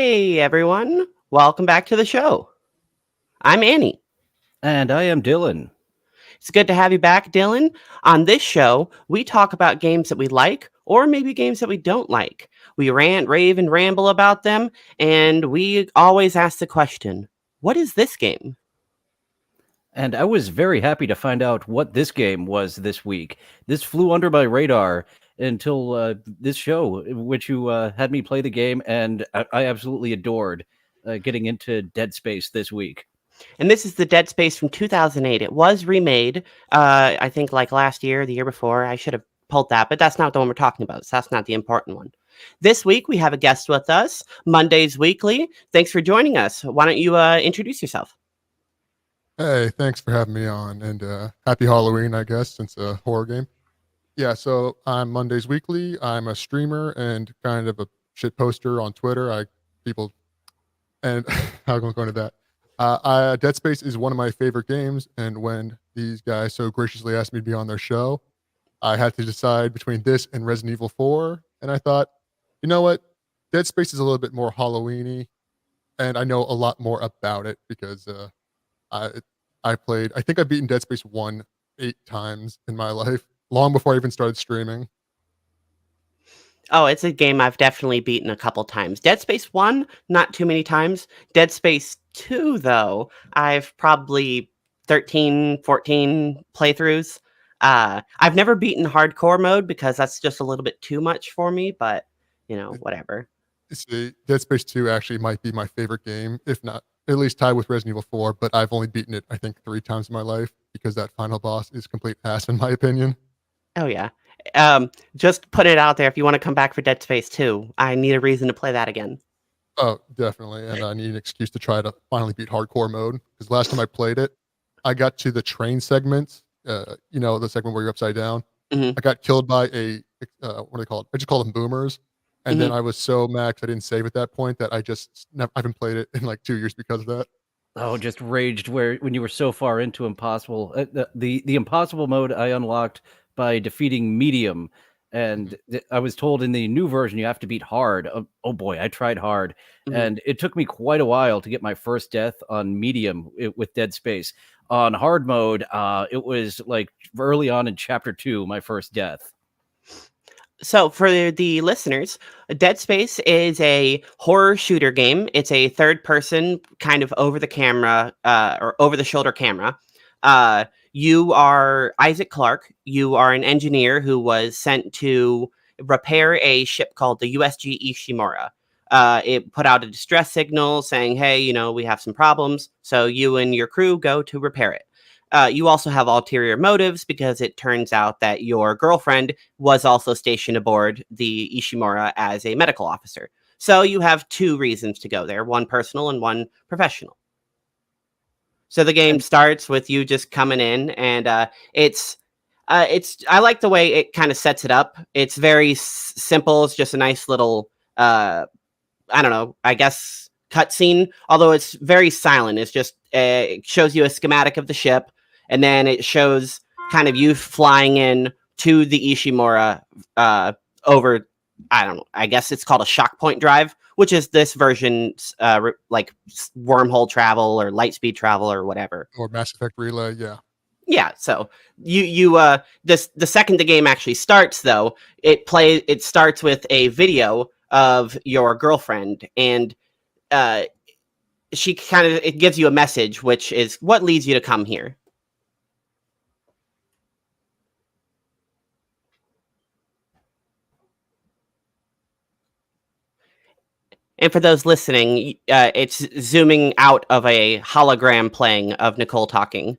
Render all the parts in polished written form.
Hey everyone, welcome back to the show. I'm Annie. And I am Dillon. It's good to have you back, Dylan. On this show, we talk about games that we like or maybe games that we don't like. We rant, rave, and ramble about them, and we always ask the question, what is this game? And I was very happy to find out what this game was this week. This flew under my radar until this show, which you had me play the game, and I absolutely adored getting into Dead Space this week. And this is the Dead Space from 2008. It was remade, I think, like last year, the year before. I should have pulled that, but that's not the one we're talking about. So that's not the important one. This week, we have a guest with us, Mondays Weekly. Thanks for joining us. Why don't you introduce yourself? Hey, thanks for having me on, and happy Halloween, I guess, since a horror game. Yeah, so I'm Mondays Weekly. I'm a streamer and kind of a shit poster on Twitter. People and how can I go into that? Dead Space is one of my favorite games, and when these guys so graciously asked me to be on their show, I had to decide between this and Resident Evil 4, and I thought, you know what, Dead Space is a little bit more Halloweeny, and I know a lot more about it because I I played. I think I've beaten Dead Space 1 8 times in my life, long before I even started streaming. Oh, it's a game I've definitely beaten a couple times. Dead Space 1, not too many times. Dead Space 2, though, I've probably 13, 14 playthroughs. I've never beaten hardcore mode because that's just a little bit too much for me, but, whatever. See, Dead Space 2 actually might be my favorite game, if not at least tied with Resident Evil 4. But I've only beaten it, I think, 3 times in my life because that final boss is complete ass, in my opinion. Oh, yeah. Just put it out there if you want to come back for Dead Space 2. I need a reason to play that again. Oh, definitely. And I need an excuse to try to finally beat hardcore mode because last time I played it, I got to the train segment, the segment where you're upside down. Hmm. I got killed by what do they call it? I just call them boomers. And then Hmm. I was so mad 'cause I didn't save at that point that I haven't played it in like 2 years because of that. Oh, just raged when you were so far into impossible. The impossible mode I unlocked by defeating medium, Mhm. and I was told in the new version you have to beat hard. Oh boy, I tried hard, Hmm. and it took me quite a while to get my first death on medium with Dead Space. On hard mode, it was like early on in chapter 2, my first death. So, for the listeners, Dead Space is a horror shooter game. It's a third person, kind of over the camera, or over the shoulder camera. You are Isaac Clarke. You are an engineer who was sent to repair a ship called the USG Ishimura. It put out a distress signal saying, hey, we have some problems. So, you and your crew go to repair it. You also have ulterior motives because it turns out that your girlfriend was also stationed aboard the Ishimura as a medical officer. So you have two reasons to go there, one personal and one professional. So the game And starts with you just coming in, and it's I like the way it kind of sets it up. It's very simple. It's just a nice little I don't know, I guess cutscene. Although it's very silent. It's just it shows you a schematic of the ship, and then it shows kind of you flying in to the Ishimura over. I don't know. I guess it's called a shock point drive, which is this version's like wormhole travel or light speed travel or whatever. Or Mass Effect Relay, yeah. Yeah, so the second the game actually starts though, it starts with a video of your girlfriend, and uh she kind of it gives you a message which is what leads you to come here. And for those listening, it's zooming out of a hologram playing of Nicole talking.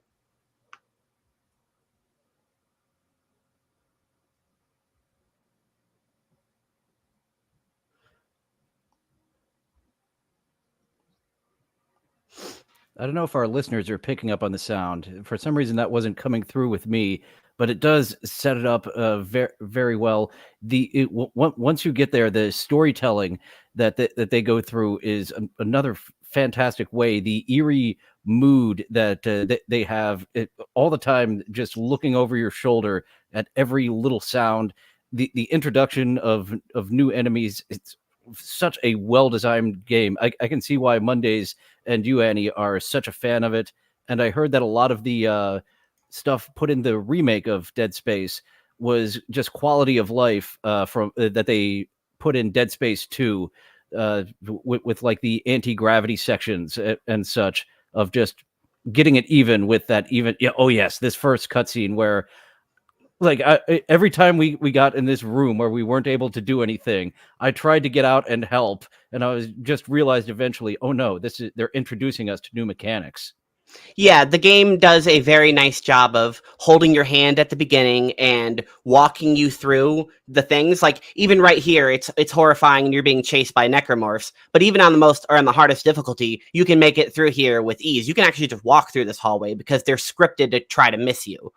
I don't know if our listeners are picking up on the sound. For some reason, that wasn't coming through with me, but it does set it up very, very well. Once you get there, the storytelling that they go through is another fantastic way. The eerie mood that they have all the time, just looking over your shoulder at every little sound. The introduction of new enemies, it's such a well-designed game. I can see why Mondays and you, Annie, are such a fan of it. And I heard that a lot of the stuff put in the remake of Dead Space was just quality of life from that they put in Dead Space 2 with like the anti-gravity sections and such, of just getting it even with that even. Yeah, oh yes, this first cutscene where like every time we got in this room where we weren't able to do anything, I tried to get out and help, and I was just realized eventually, oh no, they're introducing us to new mechanics. Yeah, the game does a very nice job of holding your hand at the beginning and walking you through the things. Like even right here, it's horrifying and you're being chased by necromorphs. But even on the hardest difficulty, you can make it through here with ease. You can actually just walk through this hallway because they're scripted to try to miss you.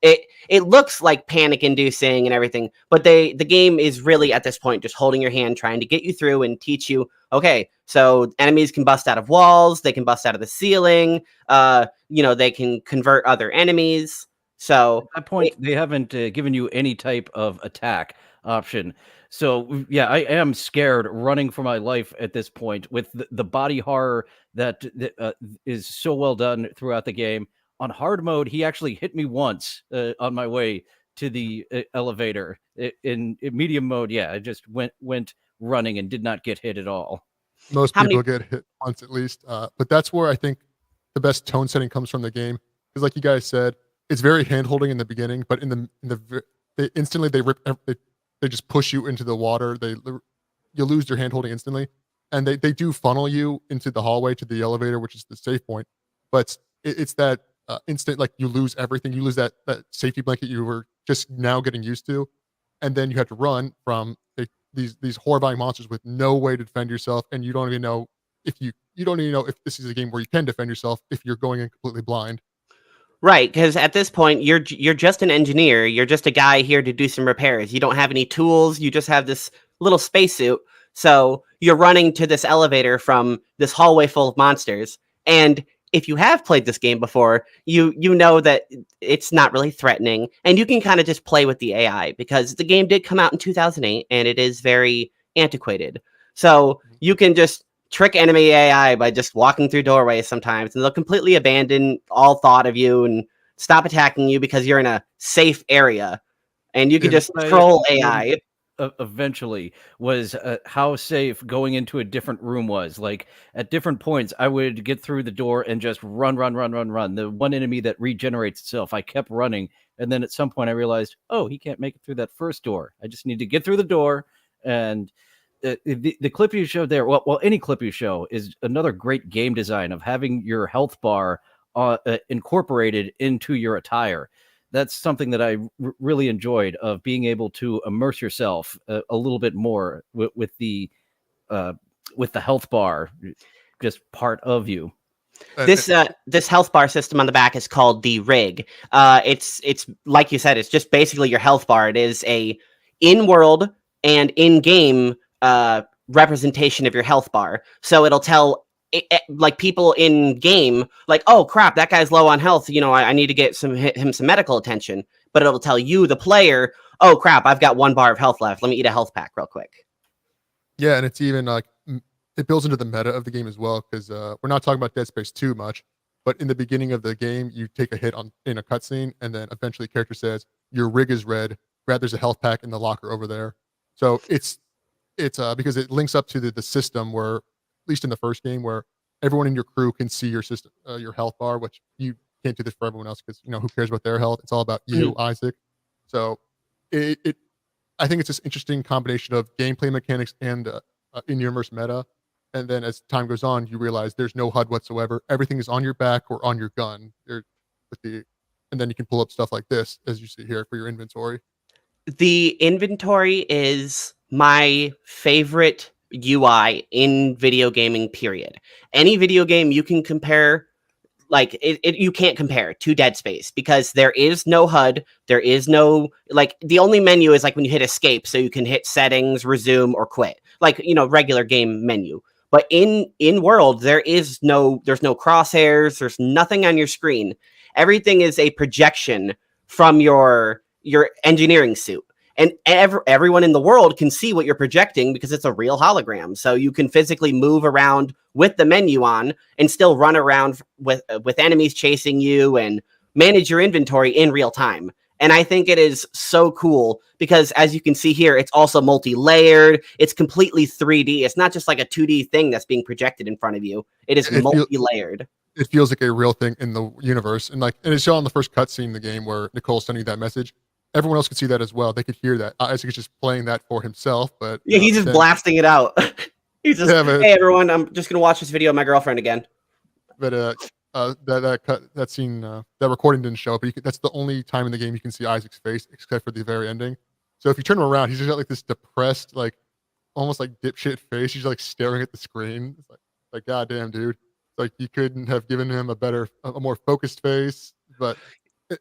It looks like panic inducing and everything, but the game is really at this point just holding your hand, trying to get you through and teach you, okay, so enemies can bust out of walls, they can bust out of the ceiling, they can convert other enemies. So at that point, they haven't given you any type of attack option. So yeah, I am scared running for my life at this point with the body horror that is so well done throughout the game. On hard mode, he actually hit me once on my way to the elevator. In medium mode, yeah, I just went running and did not get hit at all. Most people get hit once at least, but that's where I think the best tone setting comes from the game. Because, like you guys said, it's very hand holding in the beginning, but they instantly they just push you into the water. You lose your hand holding instantly, and they do funnel you into the hallway to the elevator, which is the safe point. But it's that instant, like you lose everything. You lose that safety blanket you were just now getting used to, and then you have to run from these horrifying monsters with no way to defend yourself, and you don't even know if you don't even know if this is a game where you can defend yourself if you're going in completely blind. Right, because at this point you're just an engineer. You're just a guy here to do some repairs. You don't have any tools. You just have this little spacesuit. So you're running to this elevator from this hallway full of monsters. And if you have played this game before, you know that it's not really threatening, and you can kind of just play with the AI because the game did come out in 2008 and it is very antiquated. So you can just trick enemy AI by just walking through doorways sometimes, and they'll completely abandon all thought of you and stop attacking you because you're in a safe area, and you can just troll AI. Eventually was how safe going into a different room was. Like at different points, I would get through the door and just run. The one enemy that regenerates itself, I kept running, and then at some point I realized, oh, he can't make it through that first door. I just need to get through the door. And the clip you showed there, well, any clip you show is another great game design of having your health bar incorporated into your attire. That's something that I really enjoyed, of being able to immerse yourself a little bit more with the health bar just part of you. This health bar system on the back is called the rig. It's like you said, it's just basically your health bar. It is a in-world and in-game representation of your health bar. So it'll tell like people in game, like, oh crap, that guy's low on health. I need to get him some medical attention. But it'll tell you, the player, oh crap, I've got 1 bar of health left. Let me eat a health pack real quick. Yeah, and it's even like it builds into the meta of the game as well, because we're not talking about Dead Space too much, but in the beginning of the game, you take a hit in a cutscene, and then eventually the character says, your rig is red. Grab, there's a health pack in the locker over there. So it's because it links up to the system where, at least in the first game, where everyone in your crew can see your system, your health bar, which you can't do this for everyone else because who cares about their health? It's all about you, Isaac. So I think it's this interesting combination of gameplay mechanics and in-universe meta. And then as time goes on, you realize there's no HUD whatsoever. Everything is on your back or on your gun. And then you can pull up stuff like this, as you see here, for your inventory. The inventory is my favorite UI in video gaming, period. Any video game you can compare, like you can't compare to Dead Space, because there is no HUD. There is no, like, the only menu is like when you hit escape, so you can hit settings, resume, or quit, like, regular game menu. But in world, there's no crosshairs. There's nothing on your screen. Everything is a projection from your engineering suit. and everyone in the world can see what you're projecting because it's a real hologram. So you can physically move around with the menu on and still run around with enemies chasing you and manage your inventory in real time. And I think it is so cool because, as you can see here, it's also multi-layered. It's completely 3D. It's not just like a 2D thing that's being projected in front of you. It is multi-layered. It feels like a real thing in the universe. And it's shown on the first cutscene in the game where Nicole's sending that message. Everyone else could see that as well. They could hear that. Isaac is just playing that for himself, but yeah, he's just blasting it out. He's just, hey everyone, I'm just gonna watch this video of my girlfriend again. But that scene, that recording didn't show, but that's the only time in the game you can see Isaac's face, except for the very ending. So if you turn him around, he's just got like this depressed, like almost like dipshit face. He's like staring at the screen. It's like goddamn, dude. It's like you couldn't have given him a more focused face. But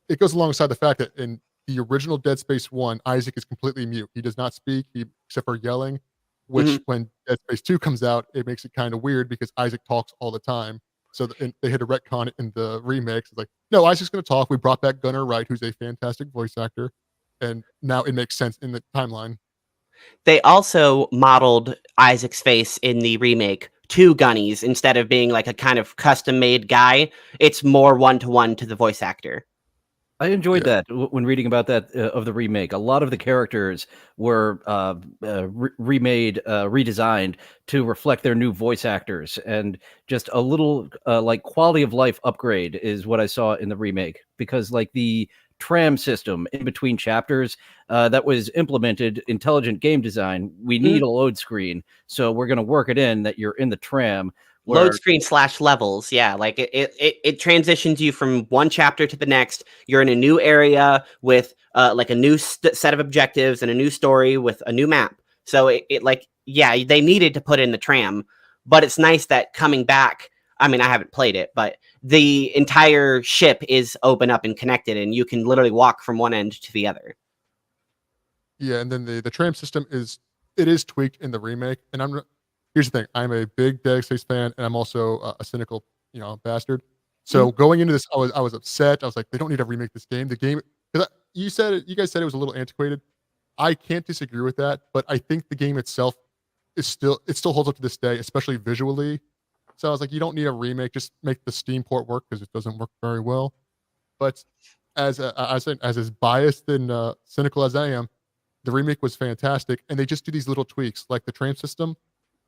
it goes alongside the fact that in the original Dead Space 1, Isaac is completely mute. He does not speak, except for yelling. Which when Dead Space 2 comes out, it makes it kind of weird because Isaac talks all the time. So they had to retcon it in the remakes. It's like, no, Isaac's going to talk. We brought back Gunnar Wright, who's a fantastic voice actor, and now it makes sense in the timeline. They also modeled Isaac's face in the remake to Gunny's instead of being like a kind of custom-made guy. It's more one-to-one to the voice actor. I enjoyed that when reading about that of the remake. A lot of the characters were remade, redesigned to reflect their new voice actors, and just a little like quality of life upgrade is what I saw in the remake. Because like the tram system in between chapters that was implemented, intelligent game design. We need a load screen, so we're going to work it in that you're in the tram. Load screen / levels. Yeah, like it transitions you from one chapter to the next. You're in a new area with like a new set of objectives and a new story with a new map. So they needed to put in the tram, but it's nice that coming back. I mean, I haven't played it, but the entire ship is open up and connected, and you can literally walk from one end to the other. Yeah, and then the tram system is tweaked in the remake, and here's the thing: I'm a big Dead Space fan, and I'm also a cynical, bastard. So going into this, I was upset. I was like, they don't need to remake this game. The game, because you guys said it was a little antiquated. I can't disagree with that, but I think the game itself still holds up to this day, especially visually. So I was like, you don't need a remake; just make the Steam port work because it doesn't work very well. But as biased and cynical as I am, the remake was fantastic, and they just do these little tweaks, like the tram system.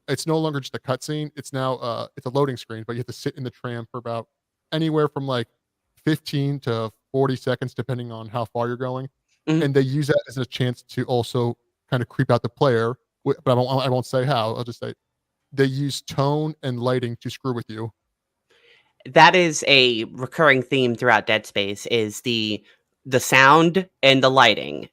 It's no longer just a cutscene. It's now it's a loading screen, but you have to sit in the tram for about anywhere from like 15 to 40 seconds, depending on how far you're going. And they use that as a chance to also kind of creep out the player. But I won't say how. I'll just say they use tone and lighting to screw with you. That is a recurring theme throughout Dead Space: is the sound and the lighting.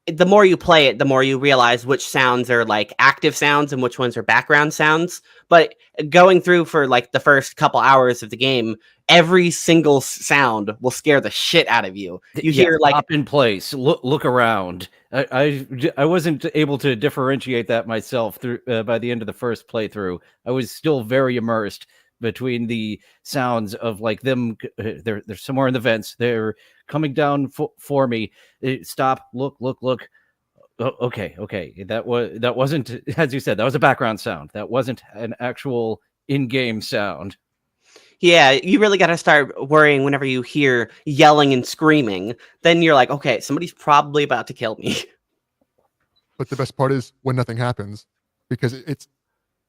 The more you play it, the more you realize which sounds are like active sounds and which ones are background sounds. But going through for like the first couple hours of the game, every single sound will scare the shit out of you. You hear like stop in place, look around. I wasn't able to differentiate that myself through by the end of the first playthrough. I was still very immersed between the sounds of like them. They're somewhere in the vents. They're coming down for me. Stop, look. Okay. That wasn't, as you said, that was a background sound. That wasn't an actual in-game sound. Yeah, you really got to start worrying whenever you hear yelling and screaming. Then you're like, okay, somebody's probably about to kill me. But the best part is when nothing happens, because it's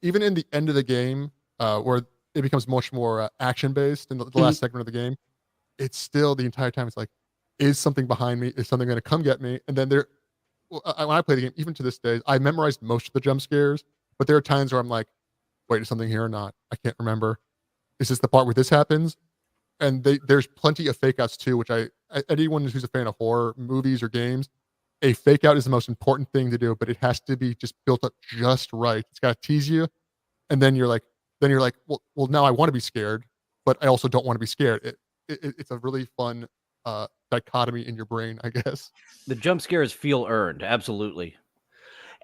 even in the end of the game where it becomes much more action-based in the last segment of the game. It's still the entire time. It's like, is something behind me? Is something going to come get me? And then when I play the game, even to this day, I memorized most of the jump scares, but there are times where I'm like, wait, is something here or not? I can't remember. Is this the part where this happens? And there's plenty of fake outs too, which anyone who's a fan of horror movies or games, a fake out is the most important thing to do, but it has to be just built up just right. It's got to tease you. And then you're like, well, now I want to be scared, but I also don't want to be scared. It's a really fun dichotomy in your brain, I guess. The jump scares feel earned, absolutely.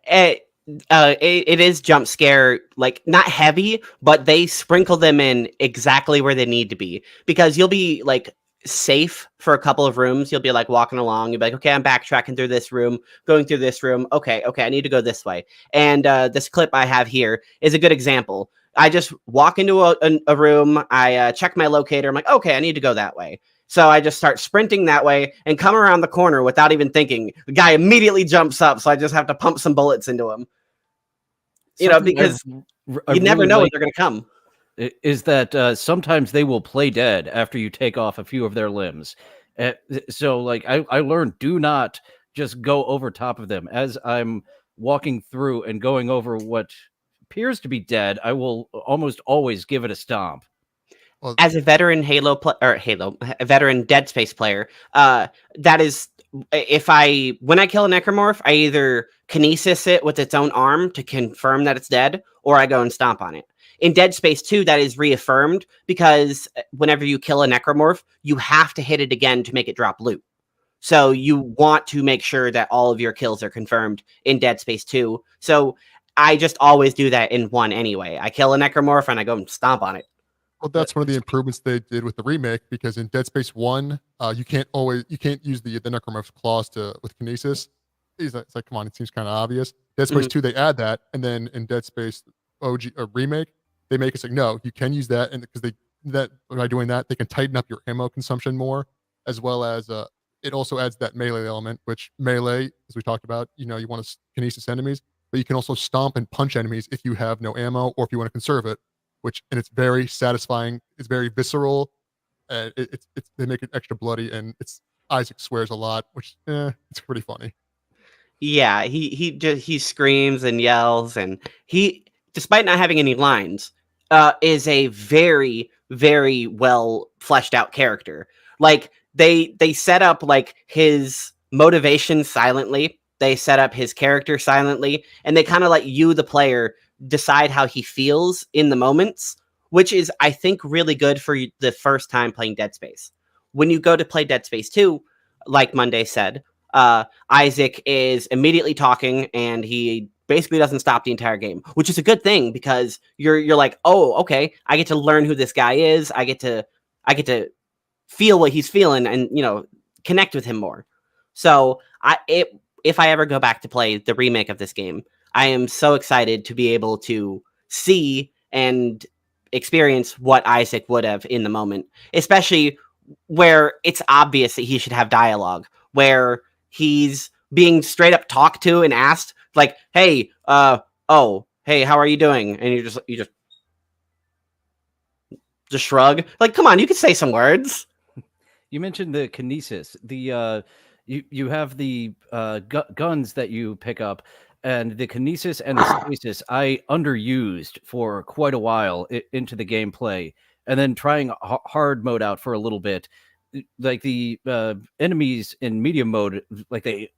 It is jump scare, like not heavy, but they sprinkle them in exactly where they need to be, because you'll be like safe for a couple of rooms. You'll be like walking along. You'll be like, okay, I'm backtracking through this room, going through this room. Okay, I need to go this way. And this clip I have here is a good example. I just walk into a room. I check my locator. I'm like, okay, I need to go that way. So I just start sprinting that way and come around the corner without even thinking. The guy immediately jumps up, so I just have to pump some bullets into him. Because you never know when they're going to come. Is that sometimes they will play dead after you take off a few of their limbs. So, like, I learned, do not just go over top of them. As I'm walking through and going over what appears to be dead, I will almost always give it a stomp. Well, As a veteran a veteran Dead Space player, that is, when I kill a necromorph, I either kinesis it with its own arm to confirm that it's dead, or I go and stomp on it. In Dead Space 2, that is reaffirmed because whenever you kill a necromorph, you have to hit it again to make it drop loot. So you want to make sure that all of your kills are confirmed in Dead Space 2. So I just always do that in 1 anyway. I kill a necromorph and I go and stomp on it. Well, that's one of the improvements they did with the remake, because in Dead Space 1, you can't use the necromorph's claws with kinesis. It's like, come on, it seems kind of obvious. Dead Space 2, they add that, and then in Dead Space OG remake, they make us like, no, you can use that, and because by doing that, they can tighten up your ammo consumption more, as well as it also adds that melee element, which melee, as we talked about, you want to kinesis enemies, but you can also stomp and punch enemies if you have no ammo or if you want to conserve it. And it's very satisfying. It's very visceral. They make it extra bloody, and Isaac swears a lot, which it's pretty funny. Yeah, he screams and yells, and he, despite not having any lines, is a very, very well fleshed out character. Like they set up like his motivation silently. They set up his character silently, and they kind of let you, the player, decide how he feels in the moments, which is, I think, really good for the first time playing Dead Space. When you go to play Dead Space 2, like Monday said, Isaac is immediately talking, and he basically doesn't stop the entire game, which is a good thing, because you're like, oh, okay, I get to learn who this guy is. I get to feel what he's feeling, and connect with him more. So if I ever go back to play the remake of this game, I am so excited to be able to see and experience what Isaac would have in the moment, especially where it's obvious that he should have dialogue, where he's being straight up talked to and asked, like, hey, hey, how are you doing? And you just shrug. Like, come on, you could say some words. You mentioned the kinesis. You have the guns that you pick up, and the kinesis and the stasis I underused for quite a while into the gameplay, and then trying hard mode out for a little bit. Like the enemies in medium mode, like they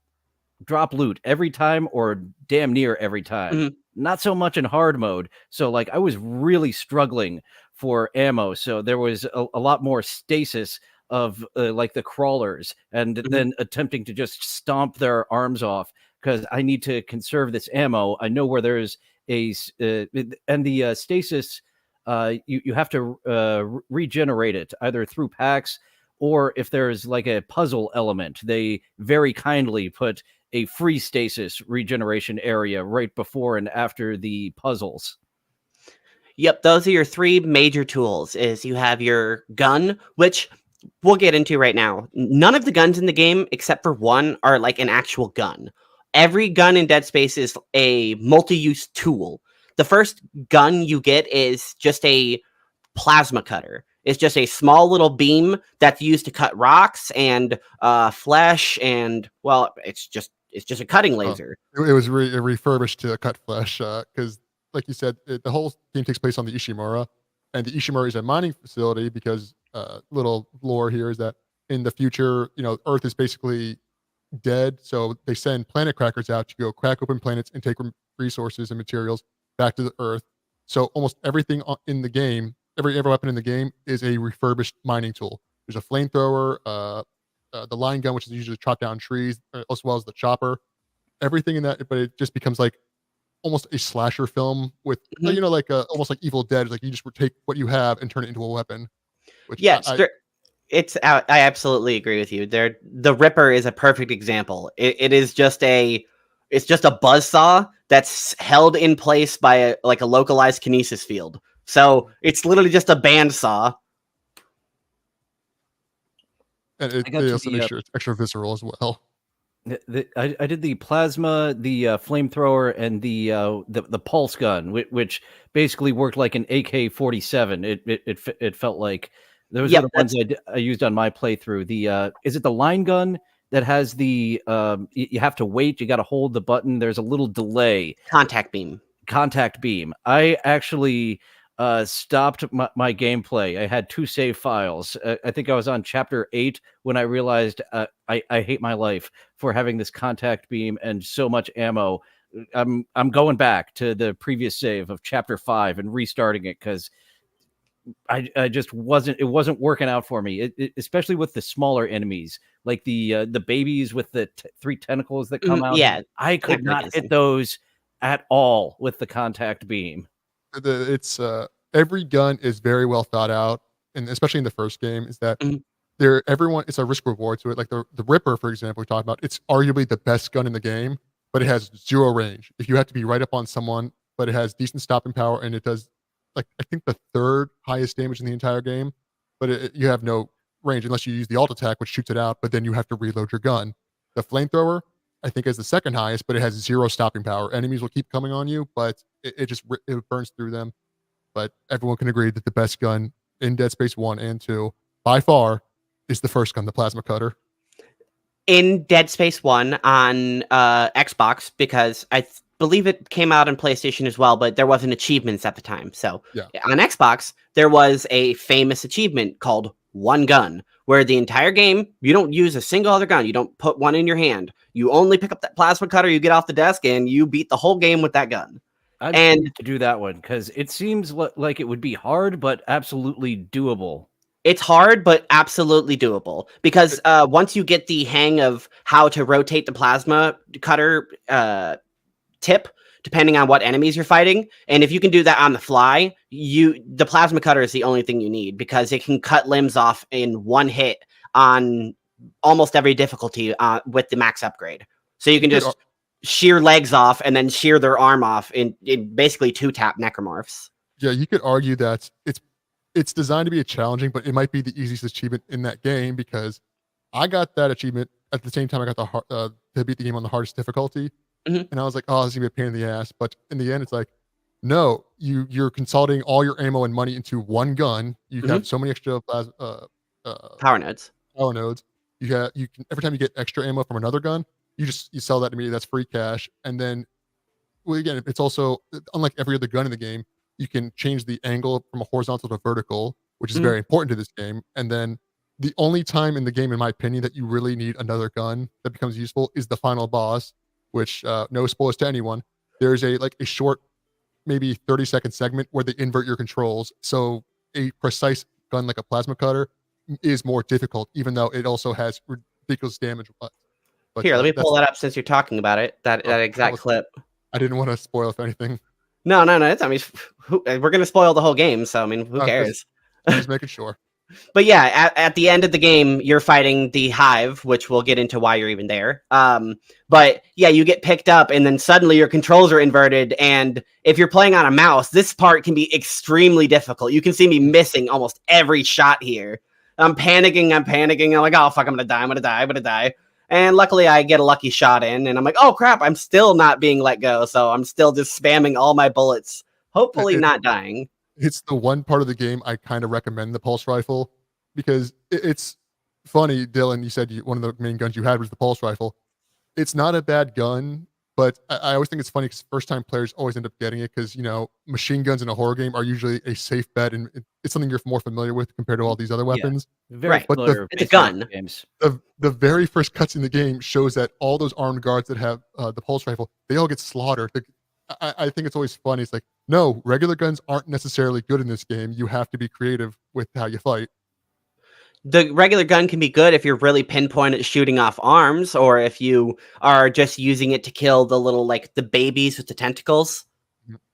drop loot every time or damn near every time. Mhm. Not so much in hard mode. So like I was really struggling for ammo. So there was a lot more stasis of like the crawlers, and then attempting to just stomp their arms off because I need to conserve this ammo. I know where there's and the stasis, you have to regenerate it either through packs, or if there's like a puzzle element, they very kindly put a free stasis regeneration area right before and after the puzzles. Yep, those are your 3 major tools. Is you have your gun, which we'll get into right now. None of the guns in the game, except for 1, are like an actual gun. Every gun in Dead Space is a multi-use tool. The first gun you get is just a plasma cutter. It's just a small little beam that's used to cut rocks and flesh, and well, it's just a cutting laser. It was refurbished to cut flesh, because, like you said, the whole game takes place on the Ishimura, and the Ishimura is a mining facility because little lore here is that in the future, Earth is basically dead, so they send planet crackers out to go crack open planets and take resources and materials back to the Earth. So almost everything in the game, every weapon in the game is a refurbished mining tool. There's a flamethrower, the line gun, which is usually to chop down trees, as well as the chopper. Everything in that, but it just becomes like almost a slasher film with, like almost like Evil Dead. Like you just take what you have and turn it into a weapon. Which I absolutely agree with you. The Ripper is a perfect example. It is just it's just a buzzsaw that's held in place by a localized kinesis field. So it's literally just a bandsaw. And I got they to also the make sure it's extra visceral as well. I did the plasma, the flamethrower, and the pulse gun, which basically worked like an AK-47. It felt like those are Yep, the ones I used on my playthrough. The is it the line gun that has the you have to wait, you got to hold the button. There's a little delay. contact beam. Contact beam. I actually stopped my gameplay. I had 2 save files. I think I was on chapter 8 when I realized I hate my life for having this contact beam and so much ammo. I'm going back to the previous save of chapter 5 and restarting it because I just wasn't working out for me, especially with the smaller enemies like the babies with the 3 tentacles that come out. Yeah, I could not hit necromechanism. those at all with the contact beam. It's every gun is very well thought out, and especially in the first game, is that Mhm. everyone, it's a risk reward to it. Like the Ripper, for example, we talked about. It's arguably the best gun in the game, but it has 0 range. If you have to be right up on someone, but it has decent stopping power, and it does like I think the 3rd highest damage in the entire game. But you have no range unless you use the alt attack, which shoots it out. But then you have to reload your gun. The flamethrower, I think, is the 2nd highest, but it has 0 stopping power. Enemies will keep coming on you, but it burns through them. But everyone can agree that the best gun in Dead Space 1 and 2 by far is the first gun, the plasma cutter. In Dead Space 1 on Xbox, because believe it came out on PlayStation as well, but there wasn't achievements at the time. So Yeah. on Xbox, there was a famous achievement called One Gun, where the entire game, you don't use a single other gun. You don't put one in your hand. You only pick up that plasma cutter, you get off the desk, and you beat the whole game with that gun. I'd And like to do that one because it seems like it would be hard, but absolutely doable. it's hard, but absolutely doable because once you get the hang of how to rotate the plasma cutter tip, depending on what enemies you're fighting, and if you can do that on the fly, the plasma cutter is the only thing you need because it can cut limbs off in one hit on almost every difficulty with the max upgrade. So you can just shear legs off and then shear their arm off in basically 2-tap necromorphs. Yeah, you could argue that it's designed to be a challenging, but it might be the easiest achievement in that game because I got that achievement at the same time I got to beat the game on the hardest difficulty, Mhm. and I was like, oh, this is gonna be a pain in the ass. But in the end, it's like, no, you're consolidating all your ammo and money into one gun. You have so many extra Power nodes. power nodes. You can every time you get extra ammo from another gun, you sell that immediately. That's free cash, and then well, again, it's also unlike every other gun in the game. You can change the angle from a horizontal to vertical, which is very important to this game. And then the only time in the game, in my opinion, that you really need another gun that becomes useful is the final boss. Which no spoilers to anyone. There's a short, maybe 30-second segment where they invert your controls, so a precise gun like a plasma cutter is more difficult, even though it also has ridiculous damage. But Here, let me pull that up since you're talking about it. That exact clip. I didn't want to spoil if anything. No. It's, I mean, we're gonna spoil the whole game, so I mean, who cares? Just making sure. But yeah, at the end of the game, you're fighting the Hive, which we'll get into why you're even there. But yeah, you get picked up, and then suddenly your controls are inverted. And if you're playing on a mouse, this part can be extremely difficult. You can see me missing almost every shot here. I'm panicking. I'm like, oh fuck, I'm gonna die. And luckily, I get a lucky shot in, and I'm like, oh crap, I'm still not being let go. So I'm still just spamming all my bullets, hopefully not dying. It's the one part of the game I kind of recommend the pulse rifle because it's funny, Dylan. You said one of the main guns you had was the pulse rifle. It's not a bad gun, but I always think it's funny because first-time players always end up getting it because machine guns in a horror game are usually a safe bet and it's something you're more familiar with compared to all these other weapons. Very but it's a gun. Games. The very first cutscene in the game shows that all those armed guards that have the pulse rifle, they all get slaughtered. I think it's always funny. It's like, no, regular guns aren't necessarily good in this game. You have to be creative with how you fight. The regular gun can be good if you're really pinpointed shooting off arms, or if you are just using it to kill the little, the babies with the tentacles.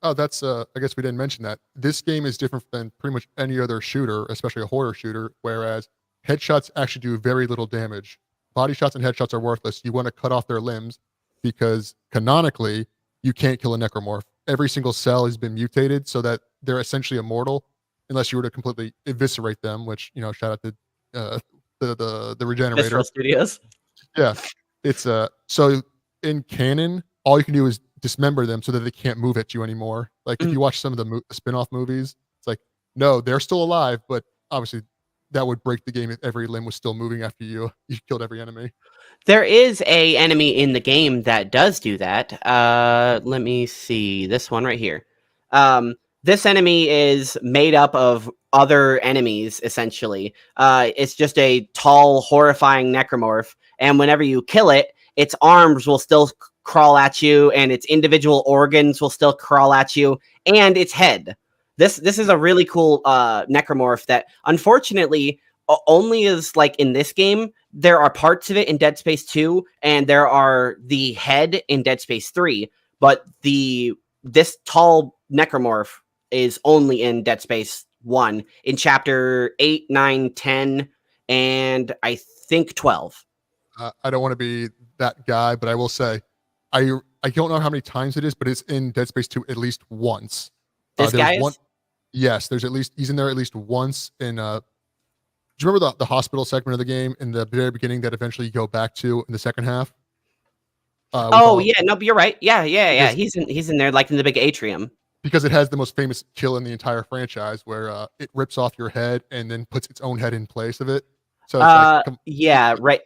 Oh, that's, I guess we didn't mention that. This game is different than pretty much any other shooter, especially a horror shooter, whereas headshots actually do very little damage. Body shots and headshots are worthless. You want to cut off their limbs because canonically, you can't kill a necromorph. Every single cell has been mutated so that they're essentially immortal unless you were to completely eviscerate them, which, shout out to the Regenerator. Visceral Studios. Yeah. It's so in canon, all you can do is dismember them so that they can't move at you anymore. Like if you watch some of the spin-off movies, it's like, no, they're still alive, but obviously that would break the game if every limb was still moving after you killed every enemy. There is a enemy in the game that does do that. Let me see this one right here. This enemy is made up of other enemies, essentially. It's just a tall, horrifying necromorph, and whenever you kill it, its arms will still crawl at you, and its individual organs will still crawl at you, and its head. This is a really cool necromorph that, unfortunately, only is like in this game. There are parts of it in Dead Space 2, and there are the head in Dead Space 3, but this tall necromorph is only in Dead Space 1, in Chapter 8, 9, 10, and I think 12. I don't want to be that guy, but I will say, I don't know how many times it is, but it's in Dead Space 2 at least once. This guy is? Yes, he's in there at least once in do you remember the hospital segment of the game in the very beginning that eventually you go back to in the second half? Yeah, no, you're right. Yeah. He's in there, like in the big atrium. Because it has the most famous kill in the entire franchise, where it rips off your head and then puts its own head in place of it. So it's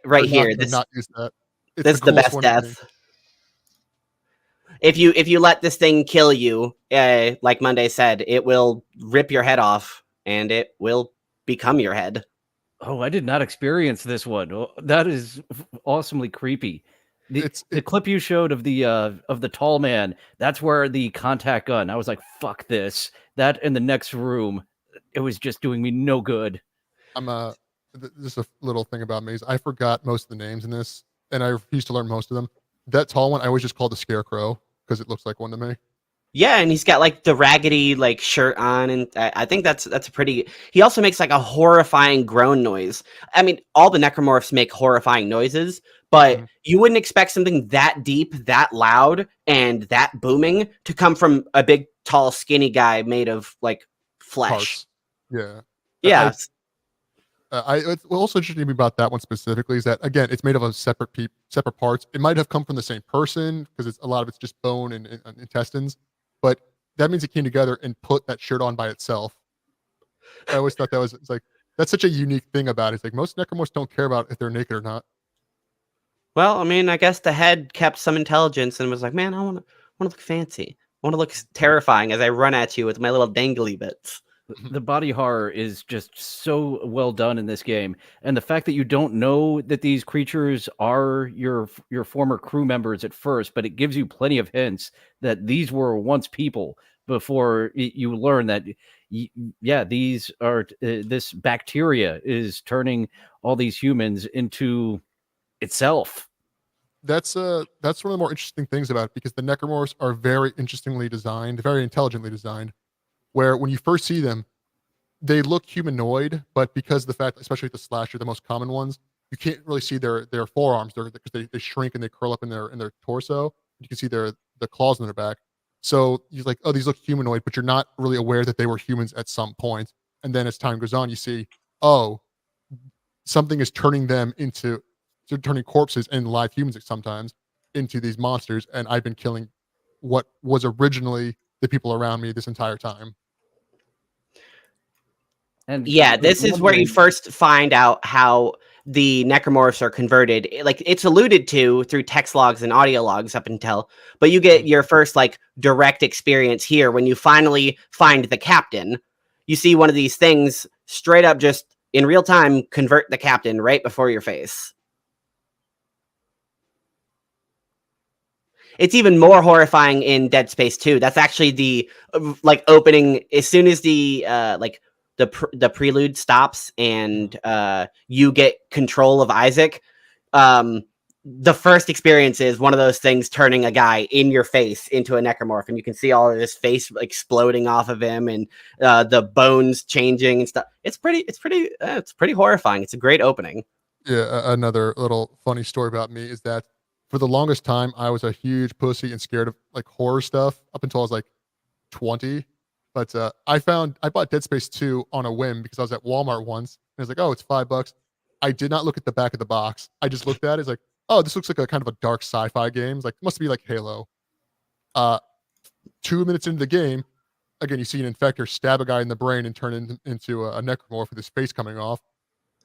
right here. Not use that. This is the best death. If you let this thing kill you, like Monday said, it will rip your head off and it will become your head. Oh, I did not experience this one. Oh, that is awesomely creepy. The clip you showed of the tall man, that's where the contact gun. I was like, fuck this. That in the next room, it was just doing me no good. Just a little thing about me is I forgot most of the names in this, and I refused to learn most of them. That tall one, I always just called the Scarecrow because it looks like one to me. Yeah, and he's got like the raggedy like shirt on, and I think that's a pretty. He also makes like a horrifying groan noise. I mean, all the necromorphs make horrifying noises, but you wouldn't expect something that deep, that loud, and that booming to come from a big, tall, skinny guy made of like flesh. Parts. Yeah. Yeah. What's also interesting to me about that one specifically is that, again, it's made of a separate parts. It might have come from the same person because a lot of it's just bone and intestines, but that means it came together and put that shirt on by itself. I always thought it's like, that's such a unique thing about it. It's like most necromorphs don't care about if they're naked or not. Well, I mean, I guess the head kept some intelligence and was like, man, I want to look fancy. I want to look terrifying as I run at you with my little dangly bits. The body horror is just so well done in this game, and the fact that you don't know that these creatures are your former crew members at first, but it gives you plenty of hints that these were once people before you learn that these are this bacteria is turning all these humans into itself. That's one of the more interesting things about it, because the necromorphs are very interestingly designed, very intelligently designed, where when you first see them, they look humanoid, but because the fact, especially the slasher, the most common ones, you can't really see their forearms because they shrink and they curl up in their torso. You can see the claws in their back. So you're like, oh, these look humanoid, but you're not really aware that they were humans at some point. And then as time goes on, you see, oh, something is turning corpses and live humans sometimes into these monsters, and I've been killing what was originally the people around me this entire time. And yeah, this is where you first find out how the necromorphs are converted. Like, it's alluded to through text logs and audio logs up until, but you get your first like direct experience here when you finally find the captain. You see one of these things straight up just in real time convert the captain right before your face. It's even more horrifying in Dead Space 2. That's actually the like opening as soon as the the prelude stops and you get control of Isaac. the first experience is one of those things turning a guy in your face into a necromorph, and you can see all of his face exploding off of him, and the bones changing and stuff. It's pretty horrifying. It's a great opening. Yeah, another little funny story about me is that for the longest time I was a huge pussy and scared of like horror stuff up until I was like 20. But I bought Dead Space 2 on a whim because I was at Walmart once and I was like, oh, it's $5. I did not look at the back of the box. I just looked at it. It's like, oh, this looks like a kind of a dark sci-fi game. It's like, it must be like Halo. Uh, 2 minutes into the game, again, you see an infector stab a guy in the brain and turn into a necromorph with his face coming off.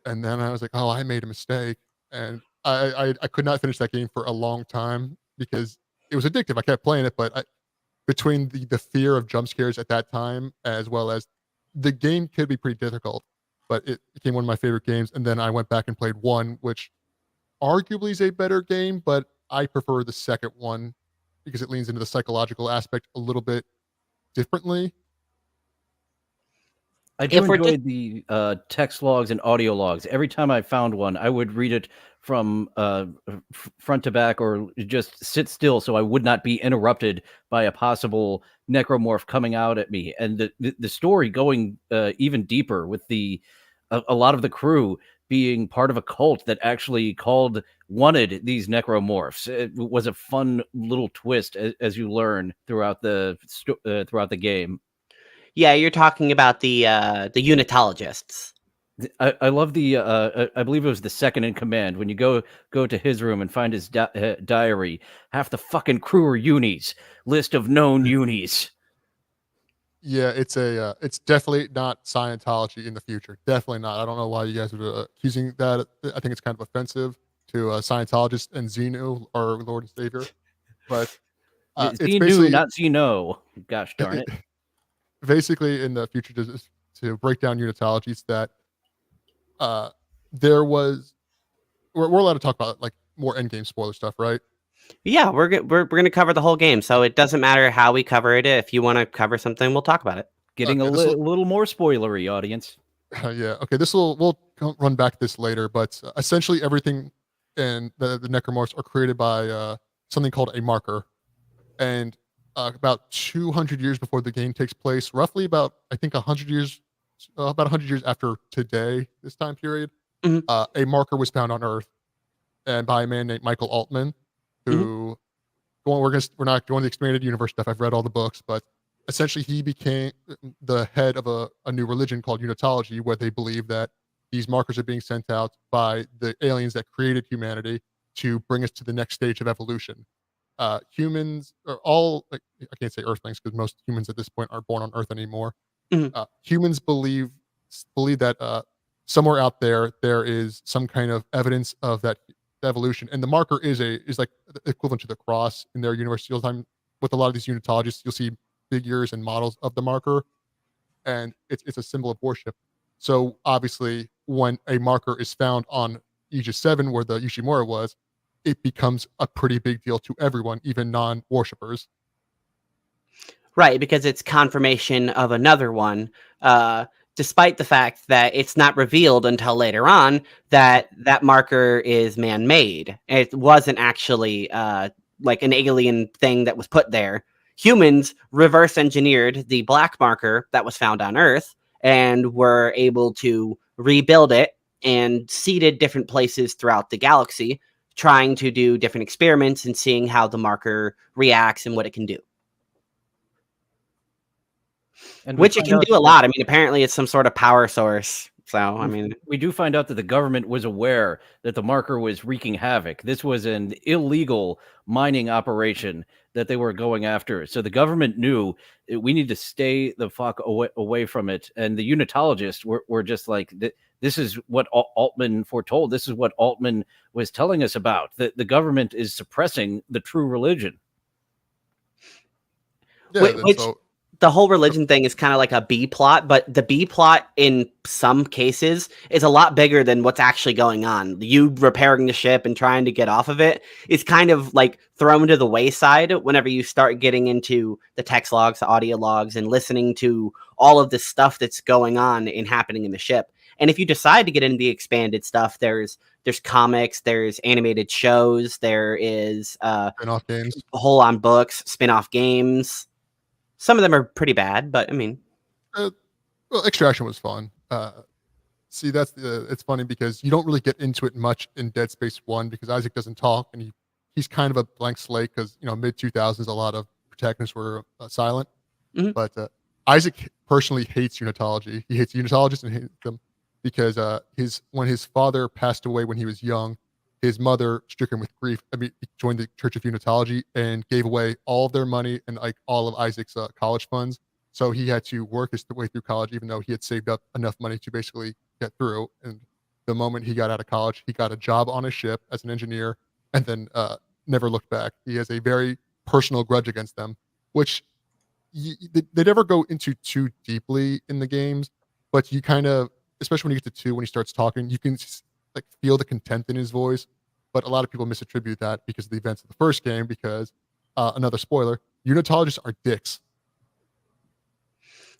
And then I was like, oh, I made a mistake. And I could not finish that game for a long time because it was addictive. I kept playing it, but between the fear of jump scares at that time, as well as the game could be pretty difficult, but it became one of my favorite games. And then I went back and played one, which arguably is a better game, but I prefer the second one because it leans into the psychological aspect a little bit differently. I do If we're enjoy just the text logs and audio logs. Every time I found one, I would read it from front to back, or just sit still so I would not be interrupted by a possible necromorph coming out at me. And the story going even deeper with a lot of the crew being part of a cult that actually wanted these necromorphs. It was a fun little twist as you learn throughout throughout the game. yeah, you're talking about the unitologists. I love I believe it was the second in command when you go to his room and find his diary. Half the fucking crew are unis. List of known unis. Yeah, it's definitely not Scientology in the future. Definitely not. I don't know why you guys are accusing that. I think it's kind of offensive to Scientologists and Xenu, our Lord and Savior. But it's Xenu, basically not Xeno. Gosh darn it. basically in the future to break down unitologies that there was we're allowed to talk about like more endgame spoiler stuff, right? Yeah, we're gonna cover the whole game, so it doesn't matter how we cover it. If you want to cover something, we'll talk about it. Getting Okay, a little more spoilery, audience. yeah. Okay, we'll run back to this later, but essentially everything in the necromorphs are created by something called a marker, and about 200 years before the game takes place, roughly about I think 100 years, about 100 years after today, this time period, Mhm. a marker was found on Earth, and by a man named Michael Altman, Mhm. who we're not going to the expanded universe stuff. I've read all the books, but essentially he became the head of a new religion called unitology, where they believe that these markers are being sent out by the aliens that created humanity to bring us to the next stage of evolution. Humans are all like, I can't say Earthlings because most humans at this point aren't born on Earth anymore. Mhm. Humans believe that somewhere out there is some kind of evidence of that evolution, and the marker is like equivalent to the cross in their universe. You'll time with a lot of these unitologists, you'll see figures and models of the marker, and it's a symbol of worship. So obviously, when a marker is found on Aegis 7, where the Yoshimura was, it becomes a pretty big deal to everyone, even non-worshippers. Right, because it's confirmation of another one, uh, despite the fact that it's not revealed until later on that that marker is man-made. It wasn't actually like an alien thing that was put there. Humans reverse engineered the black marker that was found on Earth and were able to rebuild it and seeded different places throughout the galaxy, trying to do different experiments and seeing how the marker reacts and what it can do. And we Which it find can out do a that lot. I mean, apparently it's some sort of power source. So, I mean, we do find out that the government was aware that the marker was wreaking havoc. This was an illegal mining operation that they were going after. So the government knew we need to stay the fuck away from it. And the unitologists were just like, this is what Altman foretold. This is what Altman was telling us about. That the government is suppressing the true religion. Yeah, then which so the whole religion thing is kind of like a B plot, but the B plot in some cases is a lot bigger than what's actually going on. You repairing the ship and trying to get off of it is kind of like thrown to the wayside whenever you start getting into the text logs, the audio logs, and listening to all of this stuff that's going on and happening in the ship. And if you decide to get into the expanded stuff, there's comics, there's animated shows, there is Spin-off games. whole on books, spin-off games. Some of them are pretty bad, but I mean, Well, Extraction was fun. See, it's funny because you don't really get into it much in Dead Space 1 because Isaac doesn't talk and he's kind of a blank slate because, mid 2000s, a lot of protagonists were silent. Mhm. But Isaac personally hates unitology. He hates unitologists and hates them because when his father passed away when he was young, his mother, stricken with grief, joined the Church of Unitology and gave away all of their money and like all of Isaac's college funds. So he had to work his way through college, even though he had saved up enough money to basically get through. And the moment he got out of college, he got a job on a ship as an engineer and then never looked back. He has a very personal grudge against them, which they never go into too deeply in the games, but you kind of, especially when you get to 2, when he starts talking, you can like feel the contempt in his voice. But a lot of people misattribute that because of the events of the first game. Because another spoiler, unitologists are dicks.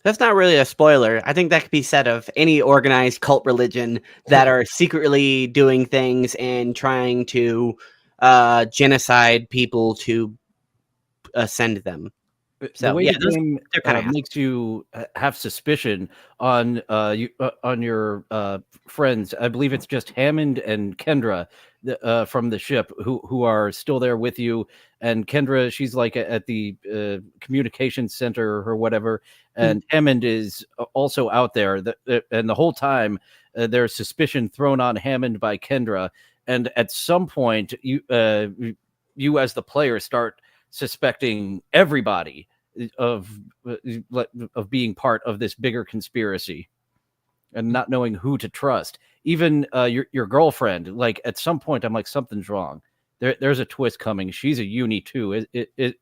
that's not really a spoiler. I think that could be said of any organized cult religion that are secretly doing things and trying to genocide people to ascend them. So The way yeah, the game they're kind of makes you have suspicion on on your friends. I believe it's just Hammond and Kendra from the ship who are still there with you. And Kendra, she's like at the communication center or whatever, and Hammond is also out there. And the whole time there's suspicion thrown on Hammond by Kendra. And at some point, you as the player start suspecting everybody of being part of this bigger conspiracy and not knowing who to trust. Even your girlfriend, like at some point I'm like, something's wrong. There's a twist coming. She's a uni too,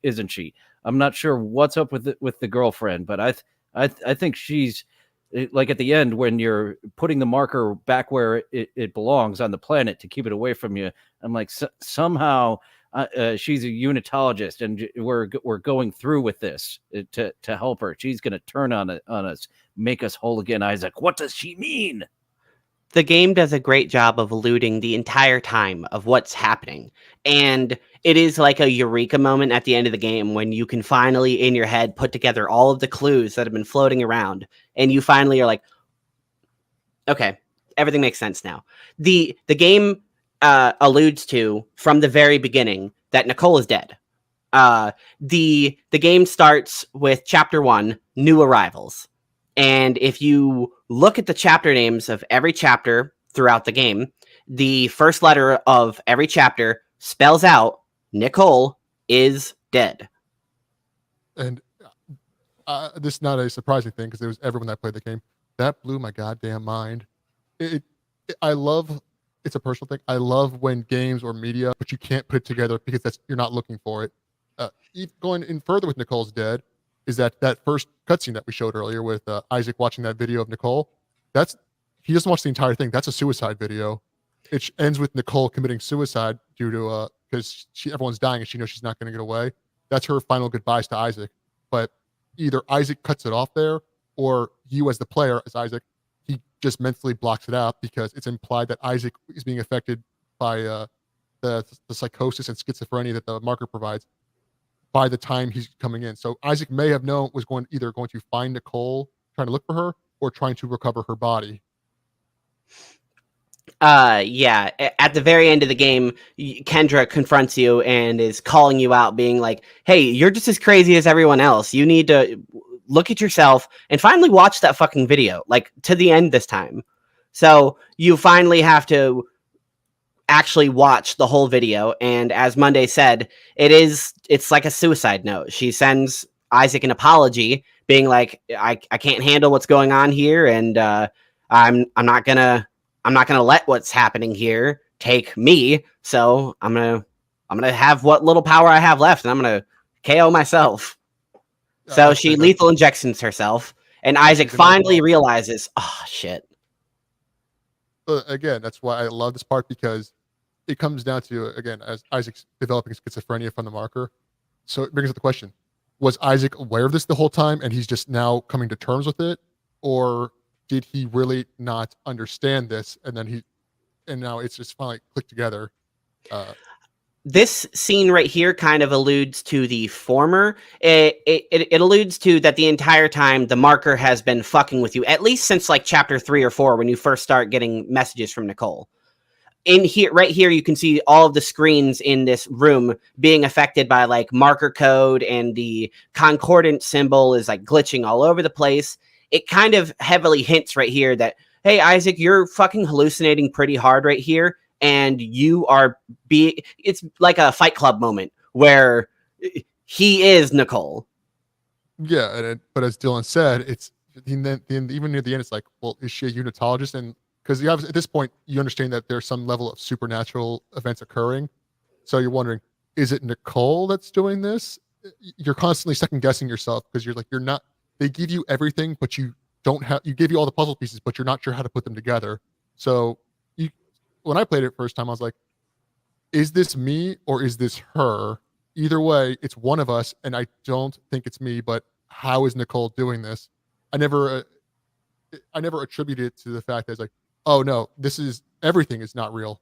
isn't she? I'm not sure what's up with the girlfriend, but I think she's like at the end when you're putting the marker back where it belongs on the planet to keep it away from you. I'm like, somehow she's a unitologist, and we're going through with this to help her. She's going to turn on us, make us whole again. Isaac, what does she mean? The game does a great job of alluding the entire time of what's happening. And it is like a eureka moment at the end of the game when you can finally, in your head, put together all of the clues that have been floating around. And you finally are like, okay, everything makes sense now. The game alludes to, from the very beginning, that Nicole is dead. The game starts with Chapter 1, New Arrivals. And if you look at the chapter names of every chapter throughout the game, the first letter of every chapter spells out Nicole is dead. And this is not a surprising thing because it was everyone that played the game. That blew my goddamn mind. I love, it's a personal thing. I love when games or media, but you can't put it together because you're not looking for it. Going in further with Nicole's dead, is that first cutscene that we showed earlier with Isaac watching that video of Nicole. He doesn't watch the entire thing. That's a suicide video. It ends with Nicole committing suicide due to because everyone's dying and she knows she's not going to get away. That's her final goodbyes to Isaac. But either Isaac cuts it off there, or you as the player, as Isaac, he just mentally blocks it out because it's implied that Isaac is being affected by the psychosis and schizophrenia that the marker provides by the time he's coming in. So Isaac may have known was either going to find Nicole, trying to look for her, or trying to recover her body. Yeah. At the very end of the game, Kendra confronts you and is calling you out, being like, hey, you're just as crazy as everyone else. You need to look at yourself and finally watch that fucking video, like to the end this time. So you finally have to actually watch the whole video. And as Monday said, it's like a suicide note. She sends Isaac an apology being like, I can't handle what's going on here. And I'm not gonna let what's happening here take me. So I'm gonna have what little power I have left, and I'm gonna KO myself. So she lethal injections herself, and Isaac finally realizes, oh shit. Again, that's why I love this part, because it comes down to, again, as Isaac's developing schizophrenia from the marker. So it brings up the question, was Isaac aware of this the whole time and he's just now coming to terms with it? Or did he really not understand this? And now it's just finally clicked together. This scene right here kind of alludes to the former. It alludes to that the entire time the marker has been fucking with you, at least since like chapter 3 or 4 when you first start getting messages from Nicole. In here, right here, you can see all of the screens in this room being affected by like marker code, and the concordant symbol is like glitching all over the place. It kind of heavily hints right here that, hey, Isaac, you're fucking hallucinating pretty hard right here, and you are it's like a Fight Club moment where he is Nicole. Yeah, but as Dylan said, it's even near the end, it's like, well, is she a unitologist? And because you have at this point, you understand that there's some level of supernatural events occurring. So you're wondering, is it Nicole that's doing this? You're constantly second guessing yourself because you're not. They give you everything, but you don't have. You give you all the puzzle pieces, but you're not sure how to put them together. So when I played it first time, I was like, is this me or is this her? Either way, it's one of us, and I don't think it's me. But how is Nicole doing this? I never, I never attributed it to the fact that it's like, oh no, this is everything is not real.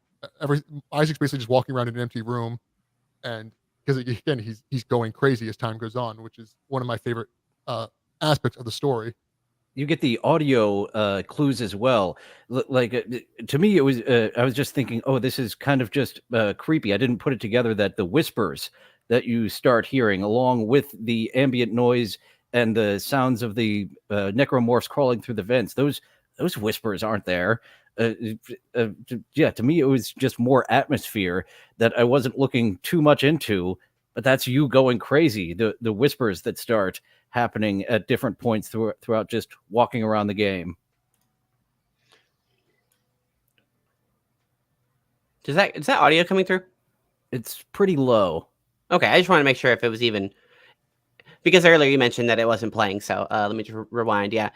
Isaac's basically just walking around in an empty room, and because again, he's going crazy as time goes on, which is one of my favorite aspects of the story. You get the audio clues as well. To me, it was I was just thinking, oh, this is kind of just creepy. I didn't put it together that the whispers that you start hearing, along with the ambient noise and the sounds of the necromorphs crawling through the vents, those whispers aren't there. Yeah, to me, it was just more atmosphere that I wasn't looking too much into. But that's you going crazy. The whispers that start happening at different points throughout just walking around the game. Is that audio coming through? It's pretty low. Okay, I just want to make sure if it was even, because earlier you mentioned that it wasn't playing. So let me just rewind. Yeah.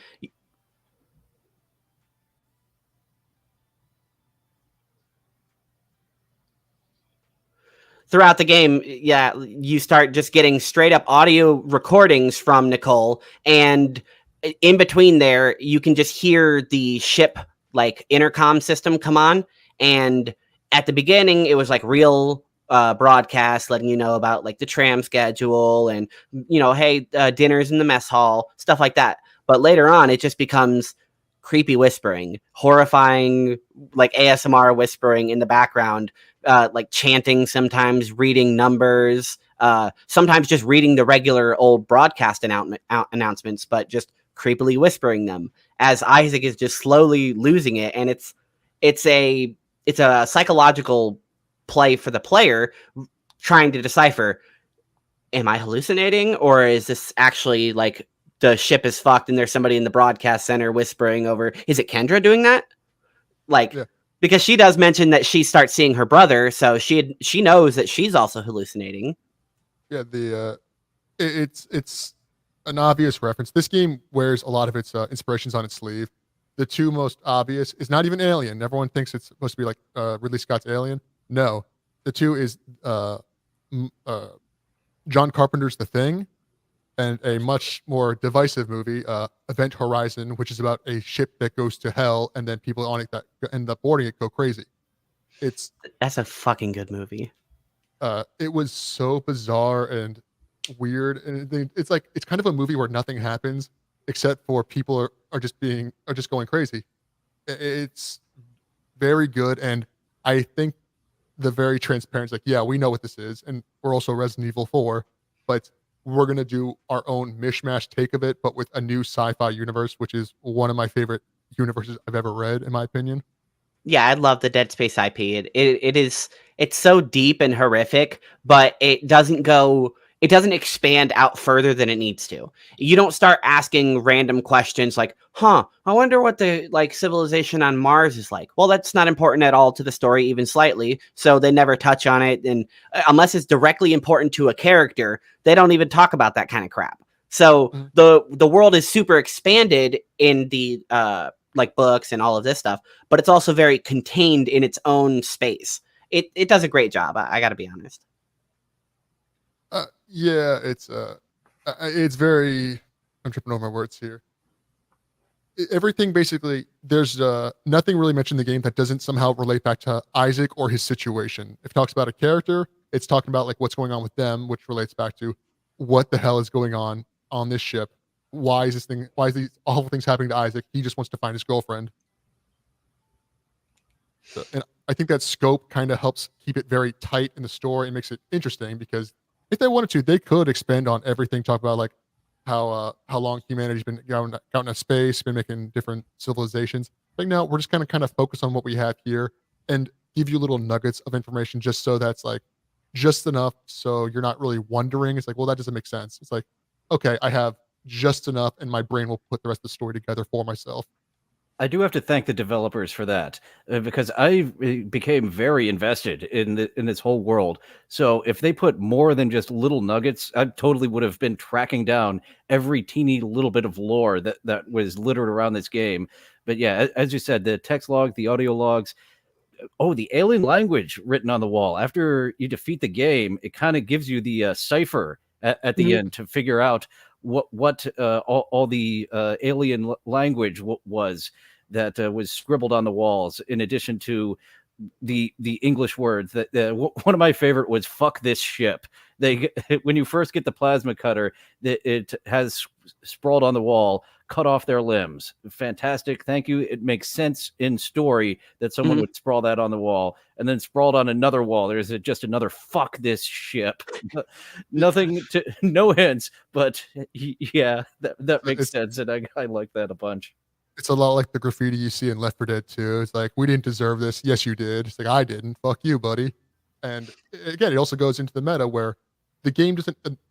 Throughout the game, yeah, you start just getting straight up audio recordings from Nicole, and in between there, you can just hear the ship like intercom system come on. And at the beginning, it was like real broadcast letting you know about like the tram schedule and hey, dinner's in the mess hall, stuff like that. But later on, it just becomes creepy whispering, horrifying, like ASMR whispering in the background, like chanting, sometimes reading numbers, sometimes just reading the regular old broadcast announcements, but just creepily whispering them as Isaac is just slowly losing it. And it's a psychological play for the player trying to decipher, am I hallucinating, or is this actually like the ship is fucked and there's somebody in the broadcast center whispering over? Is it Kendra doing that? Like, yeah. Because she does mention that she starts seeing her brother, so she knows that she's also hallucinating. Yeah, it's an obvious reference. This game wears a lot of its inspirations on its sleeve. The two most obvious is not even Alien. Everyone thinks it's supposed to be like Ridley Scott's Alien. No, the two is John Carpenter's The Thing, and a much more divisive movie, Event Horizon, which is about a ship that goes to hell, and then people on it that end up boarding it go crazy. That's a fucking good movie. It was so bizarre and weird, and it's kind of a movie where nothing happens except for people are just going crazy. It's very good, and I think the very transparent, like, yeah, we know what this is, and we're also Resident Evil 4, but we're going to do our own mishmash take of it, but with a new sci-fi universe, which is one of my favorite universes I've ever read, in my opinion. Yeah, I love the Dead Space IP. It's so deep and horrific, but it doesn't expand out further than it needs to. You don't start asking random questions like, I wonder what the like civilization on Mars is like. Well, that's not important at all to the story, even slightly. So they never touch on it. And unless it's directly important to a character, they don't even talk about that kind of crap. So the world is super expanded in the like books and all of this stuff, but it's also very contained in its own space. It does a great job. I got to be honest. Yeah, it's very, I'm tripping over my words here. everything basically, there's nothing really mentioned in the game that doesn't somehow relate back to Isaac or his situation. If it talks about a character, it's talking about like what's going on with them, which relates back to what the hell is going on this ship. Why is these awful things happening to Isaac? He just wants to find his girlfriend. So, and I think that scope kind of helps keep it very tight in the story and makes it interesting because if they wanted to, they could expand on everything, talk about like how long humanity's been out into space, been making different civilizations. Like no, we're just kind of focus on what we have here and give you little nuggets of information just so that's like just enough so you're not really wondering. It's like, well, that doesn't make sense. It's like, okay, I have just enough and my brain will put the rest of the story together for myself. I do have to thank the developers for that because I became very invested in this whole world. So if they put more than just little nuggets, I totally would have been tracking down every teeny little bit of lore that was littered around this game. But yeah, as you said, the text log, the audio logs, oh, the alien language written on the wall. After you defeat the game, it kind of gives you the cipher at the end to figure out what all the alien language was that was scribbled on the walls, in addition to the English words. That one of my favorite was "fuck this ship." They when you first get the plasma cutter, it has sprawled on the wall, cut off their limbs. Fantastic, thank you. It makes sense in story that someone would sprawl that on the wall, and then sprawled on another wall. There's just another "fuck this ship." Nothing to no hints, but yeah, that makes sense, and I like that a bunch. It's a lot like the graffiti you see in Left 4 Dead 2. It's like, we didn't deserve this. Yes, you did. It's like, I didn't. Fuck you, buddy. And again, it also goes into the meta where the game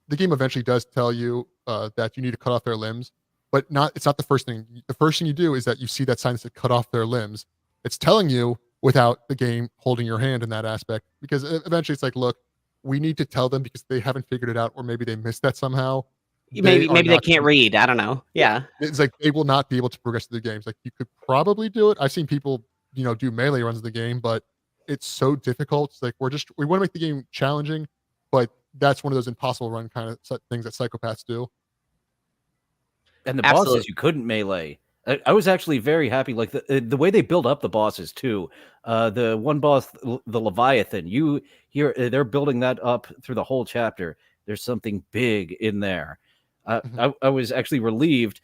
eventually does tell you that you need to cut off their limbs, but it's not the first thing. The first thing you do is that you see that sign that says cut off their limbs. It's telling you without the game holding your hand in that aspect, because eventually it's like, look, we need to tell them because they haven't figured it out, or maybe they missed that somehow. Maybe they can't read. I don't know. Yeah. It's like they will not be able to progress through the games. Like you could probably do it. I've seen people, do melee runs of the game, but it's so difficult. It's like we want to make the game challenging, but that's one of those impossible run kind of things that psychopaths do. And the Absolutely. bosses you couldn't melee. I was actually very happy, like the way they build up the bosses too. The one boss, the Leviathan, you hear they're building that up through the whole chapter. There's something big in there. I was actually relieved,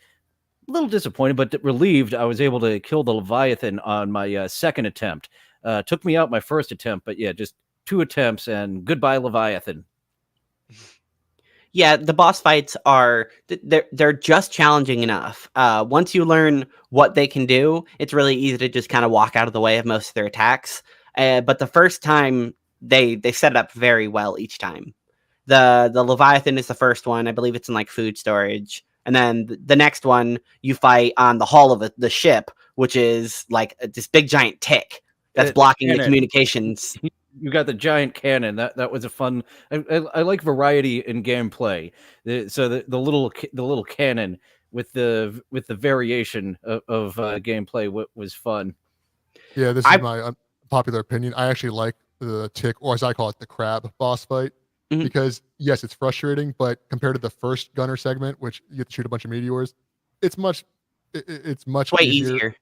a little disappointed, but relieved I was able to kill the Leviathan on my second attempt. Took me out my first attempt, but yeah, just 2 attempts and goodbye, Leviathan. Yeah, the boss fights they're just challenging enough. Once you learn what they can do, it's really easy to just kind of walk out of the way of most of their attacks. But the first time they set it up very well each time. The Leviathan is the first one. I believe it's in like food storage. And then the next one you fight on the hull of the ship, which is like this big giant tick that's blocking the communications. You got the giant cannon. That was a fun. I like variety in gameplay. So the little cannon with the variation of gameplay was fun. Yeah, this is my unpopular opinion. I actually like the tick, or as I call it, the crab boss fight, because yes, it's frustrating, but compared to the first gunner segment, which you get to shoot a bunch of meteors, it's much way easier.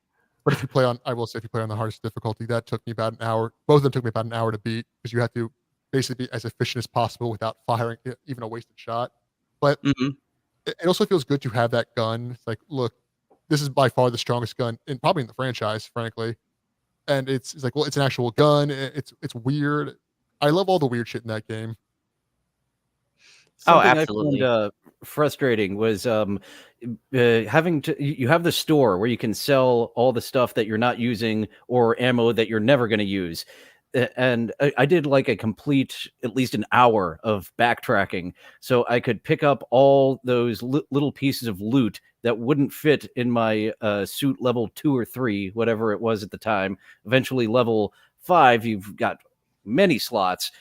But if you play on the hardest difficulty, that took me about an hour. Both of them took me about an hour to beat because you have to basically be as efficient as possible without firing even a wasted shot. But it also feels good to have that gun. It's like, look, this is by far the strongest gun probably in the franchise, frankly. And it's like, well, it's an actual gun. It's weird. I love all the weird shit in that game. Something absolutely. I found frustrating was having to. You have the store where you can sell all the stuff that you're not using or ammo that you're never going to use. And I did like a complete, at least an hour of backtracking, so I could pick up all those little pieces of loot that wouldn't fit in my suit level 2 or 3, whatever it was at the time. Eventually, level 5, you've got many slots.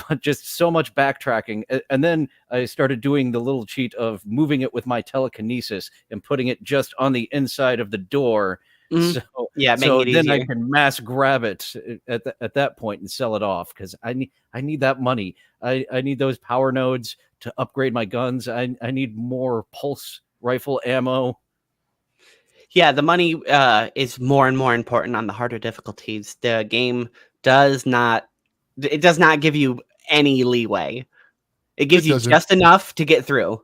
But just so much backtracking. And then I started doing the little cheat of moving it with my telekinesis and putting it just on the inside of the door. So making it then easier. I can mass grab it at that point and sell it off because I need that money. I need those power nodes to upgrade my guns. I need more pulse rifle ammo. Yeah, the money is more and more important on the harder difficulties. The game does not give you any leeway. It gives It you doesn't. just enough to get through.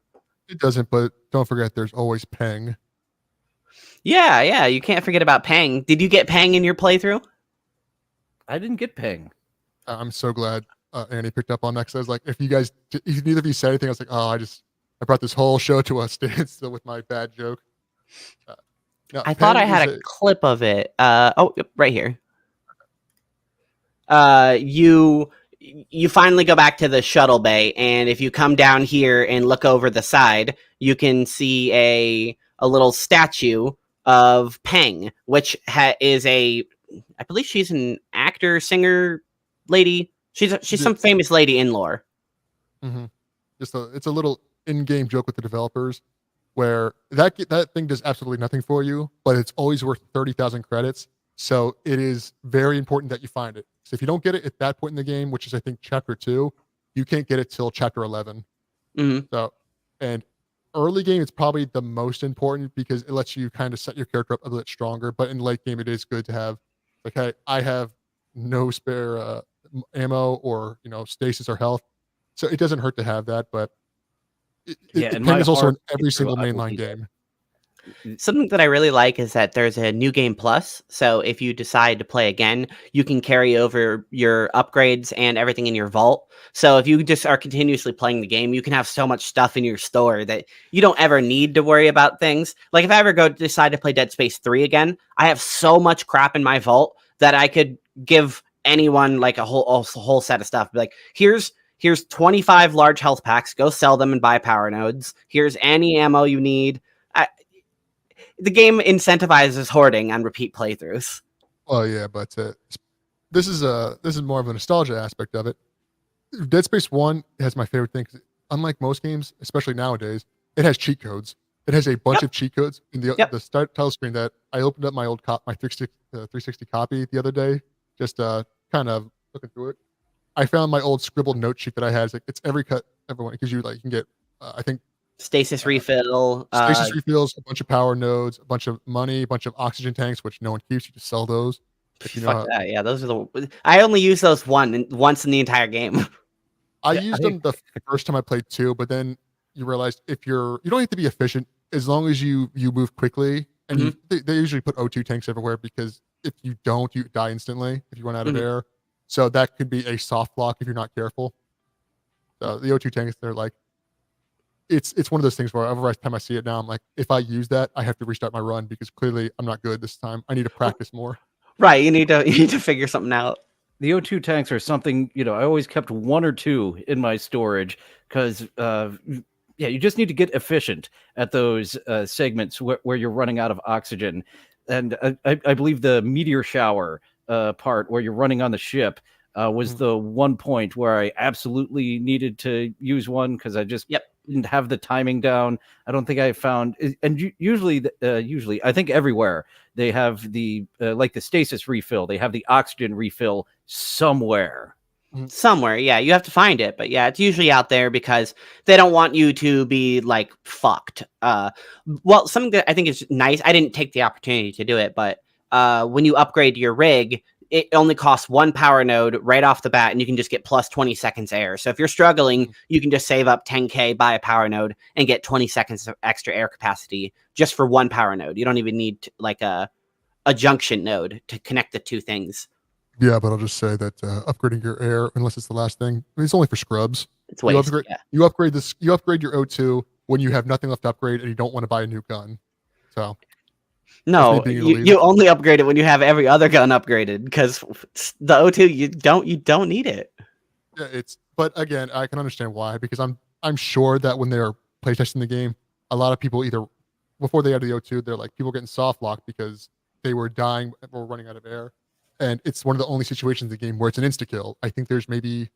It doesn't. But don't forget, there's always Peng. Yeah, you can't forget about Pang. Did you get Pang in your playthrough? I didn't get Ping. I'm so glad Annie picked up on that. 'Cause I was like, if neither of you said anything, I was like, oh, I brought this whole show to a standstill with my bad joke. Now, I thought I Peng is had a clip of it. Yep, right here. You finally go back to the shuttle bay, and if you come down here and look over the side, you can see a little statue of Peng, which is I believe she's an actor, singer, lady. She's some famous lady in lore. Mm-hmm. It's a little in-game joke with the developers, where that thing does absolutely nothing for you, but it's always worth 30,000 credits. So it is very important that you find it. So if you don't get it at that point in the game, which is I think chapter 2, you can't get it till chapter 11. Mm-hmm. So, and early game it's probably the most important because it lets you kind of set your character up a bit stronger. But in late game, it is good to have like, hey, I have no spare ammo or stasis or health, so it doesn't hurt to have that. But Peng is also in every single mainline game. Something that I really like is that there's a new game plus. So if you decide to play again, you can carry over your upgrades and everything in your vault. So if you just are continuously playing the game, you can have so much stuff in your store that you don't ever need to worry about things. Like if I ever decide to play Dead Space 3 again, I have so much crap in my vault that I could give anyone like a whole set of stuff. Be like, here's 25 large health packs. Go sell them and buy power nodes. Here's any ammo you need. The game incentivizes hoarding on repeat playthroughs. Oh yeah, but this is more of a nostalgia aspect of it. Dead Space 1 has my favorite thing. 'Cause unlike most games, especially nowadays, it has cheat codes. It has a bunch of cheat codes in the start title screen. That I opened up my 360 copy the other day, just kind of looking through it. I found my old scribbled note sheet that I had. It's every cut, everyone, because you can get I think stasis refill, stasis refills, a bunch of power nodes, a bunch of money, a bunch of oxygen tanks, which no one keeps. You just sell those. If you know fuck that. Yeah, those are I only use those once in the entire game. I used them the first time I played 2, but then you realize you don't have to be efficient as long as you move quickly. And they usually put O2 tanks everywhere because if you don't, you die instantly if you run out of air. So that could be a soft block if you're not careful. So the O2 tanks, they're like, it's one of those things where every time I see it now, I'm like, if I use that, I have to restart my run because clearly I'm not good this time. I need to practice more. Right, you need to figure something out. The O2 tanks are something, I always kept 1 or 2 in my storage because, you just need to get efficient at those segments where you're running out of oxygen. And I believe the meteor shower part where you're running on the ship was the one point where I absolutely needed to use one because I just didn't have the timing down. I don't think I found, and usually I think everywhere they have the like the stasis refill. They have the oxygen refill somewhere. Somewhere, yeah, you have to find it, but yeah, it's usually out there because they don't want you to be like fucked. Well, something that I think is nice, I didn't take the opportunity to do it, but when you upgrade your rig, it only costs 1 power node right off the bat, and you can just get plus 20 seconds air. So if you're struggling, you can just save up 10k, buy a power node, and get 20 seconds of extra air capacity just for 1 power node. You don't even need like a junction node to connect the two things. Yeah, but I'll just say that upgrading your air, unless it's the last thing, it's only for scrubs. It's waste. You upgrade your O2 when you have nothing left to upgrade and you don't want to buy a new gun. So no, you only upgrade it when you have every other gun upgraded because the O2 you don't need it. Yeah, but again, I can understand why, because I'm sure that when they're playtesting the game, a lot of people either before they added the O2, they're like people getting soft locked because they were dying or running out of air. And it's one of the only situations in the game where it's an insta-kill. I think there's maybe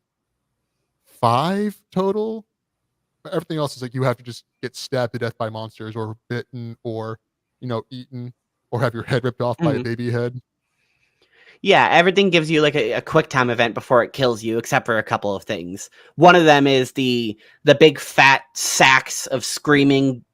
5 total. But everything else is like you have to just get stabbed to death by monsters or bitten or, eaten or have your head ripped off by a baby head. Yeah, everything gives you like a quick time event before it kills you, except for a couple of things. One of them is the big fat sacks of screaming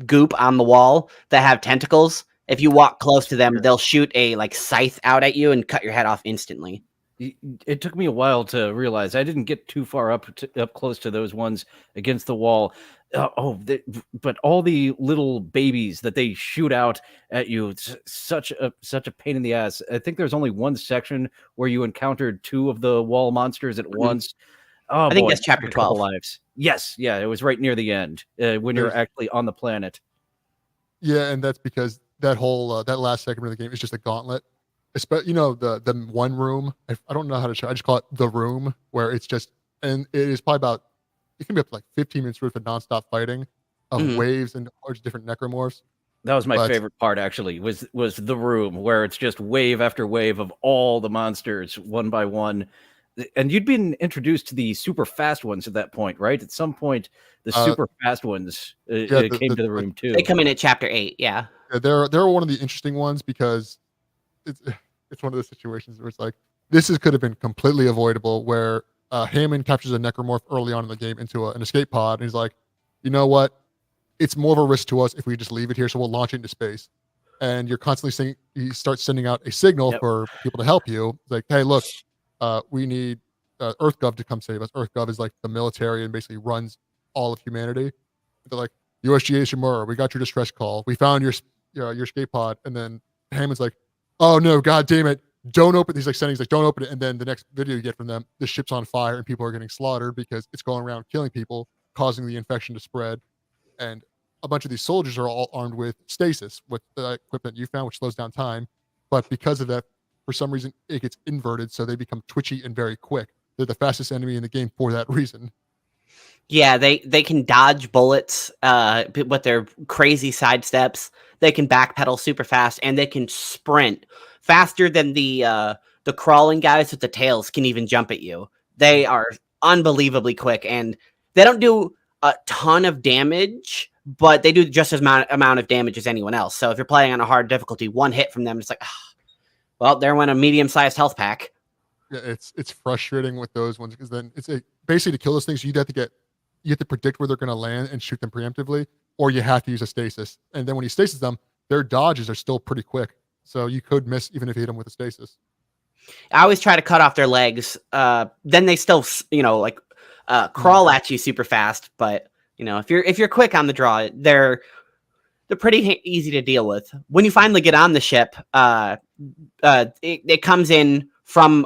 goop on the wall that have tentacles. If you walk close to them, they'll shoot a like scythe out at you and cut your head off instantly. It took me a while to realize I didn't get too far up close to those ones against the wall. But all the little babies that they shoot out at you, it's such a pain in the ass. I think there's only one section where you encountered 2 of the wall monsters at once. Oh, I think boy, that's chapter a couple 12. lives. Yes, yeah, it was right near the end when you're actually on the planet. Yeah, and that's because that whole that last segment of the game is just a gauntlet. You know, the one room. I don't know how to show. I just call it the room, where it's just, and it is probably about, it can be up to like 15 minutes worth of nonstop fighting of Mhm. waves and large different necromorphs. That was my But favorite part, actually, was the room where it's just wave after wave of all the monsters one by one. And you'd been introduced to the super fast ones at that point, right? At some point, the super fast ones yeah, came to the room too. They come in at chapter 8. Yeah. they're one of the interesting ones because it's it's one of those situations where it's like could have been completely avoidable. Where Hammond captures a necromorph early on in the game into an escape pod, and he's like, you know what? It's more of a risk to us if we just leave it here, so we'll launch it into space. And you're constantly saying, you start sending out a signal for people to help you. It's like, hey, look, we need EarthGov to come save us. EarthGov is like the military and basically runs all of humanity. They're like, USGA Shimura, we got your distress call. We found your escape pod. And then Hammond's like, oh no, god damn it. Don't open these, like settings, like don't open it. And then the next video you get from them, the ship's on fire and people are getting slaughtered because it's going around killing people, causing the infection to spread. And a bunch of these soldiers are all armed with stasis, with the equipment you found, which slows down time. But because of that, for some reason, it gets inverted, so they become twitchy and very quick. They're the fastest enemy in the game for that reason. Yeah, they can dodge bullets with their crazy side steps. They can backpedal super fast, and they can sprint faster than the crawling guys with the tails can even jump at you. They are unbelievably quick, and they don't do a ton of damage, but they do just as amount of damage as anyone else. So if you're playing on a hard difficulty, one hit from them, it's like, well, there went a medium-sized health pack. Yeah, it's frustrating with those ones because then basically to kill those things, you have to predict where they're going to land and shoot them preemptively, or you have to use a stasis. And then when you stasis them, their dodges are still pretty quick, so you could miss even if you hit them with a stasis. I always try to cut off their legs. Then they still, crawl at you super fast. But if you're quick on the draw, they're pretty easy to deal with. When you finally get on the ship, it comes in from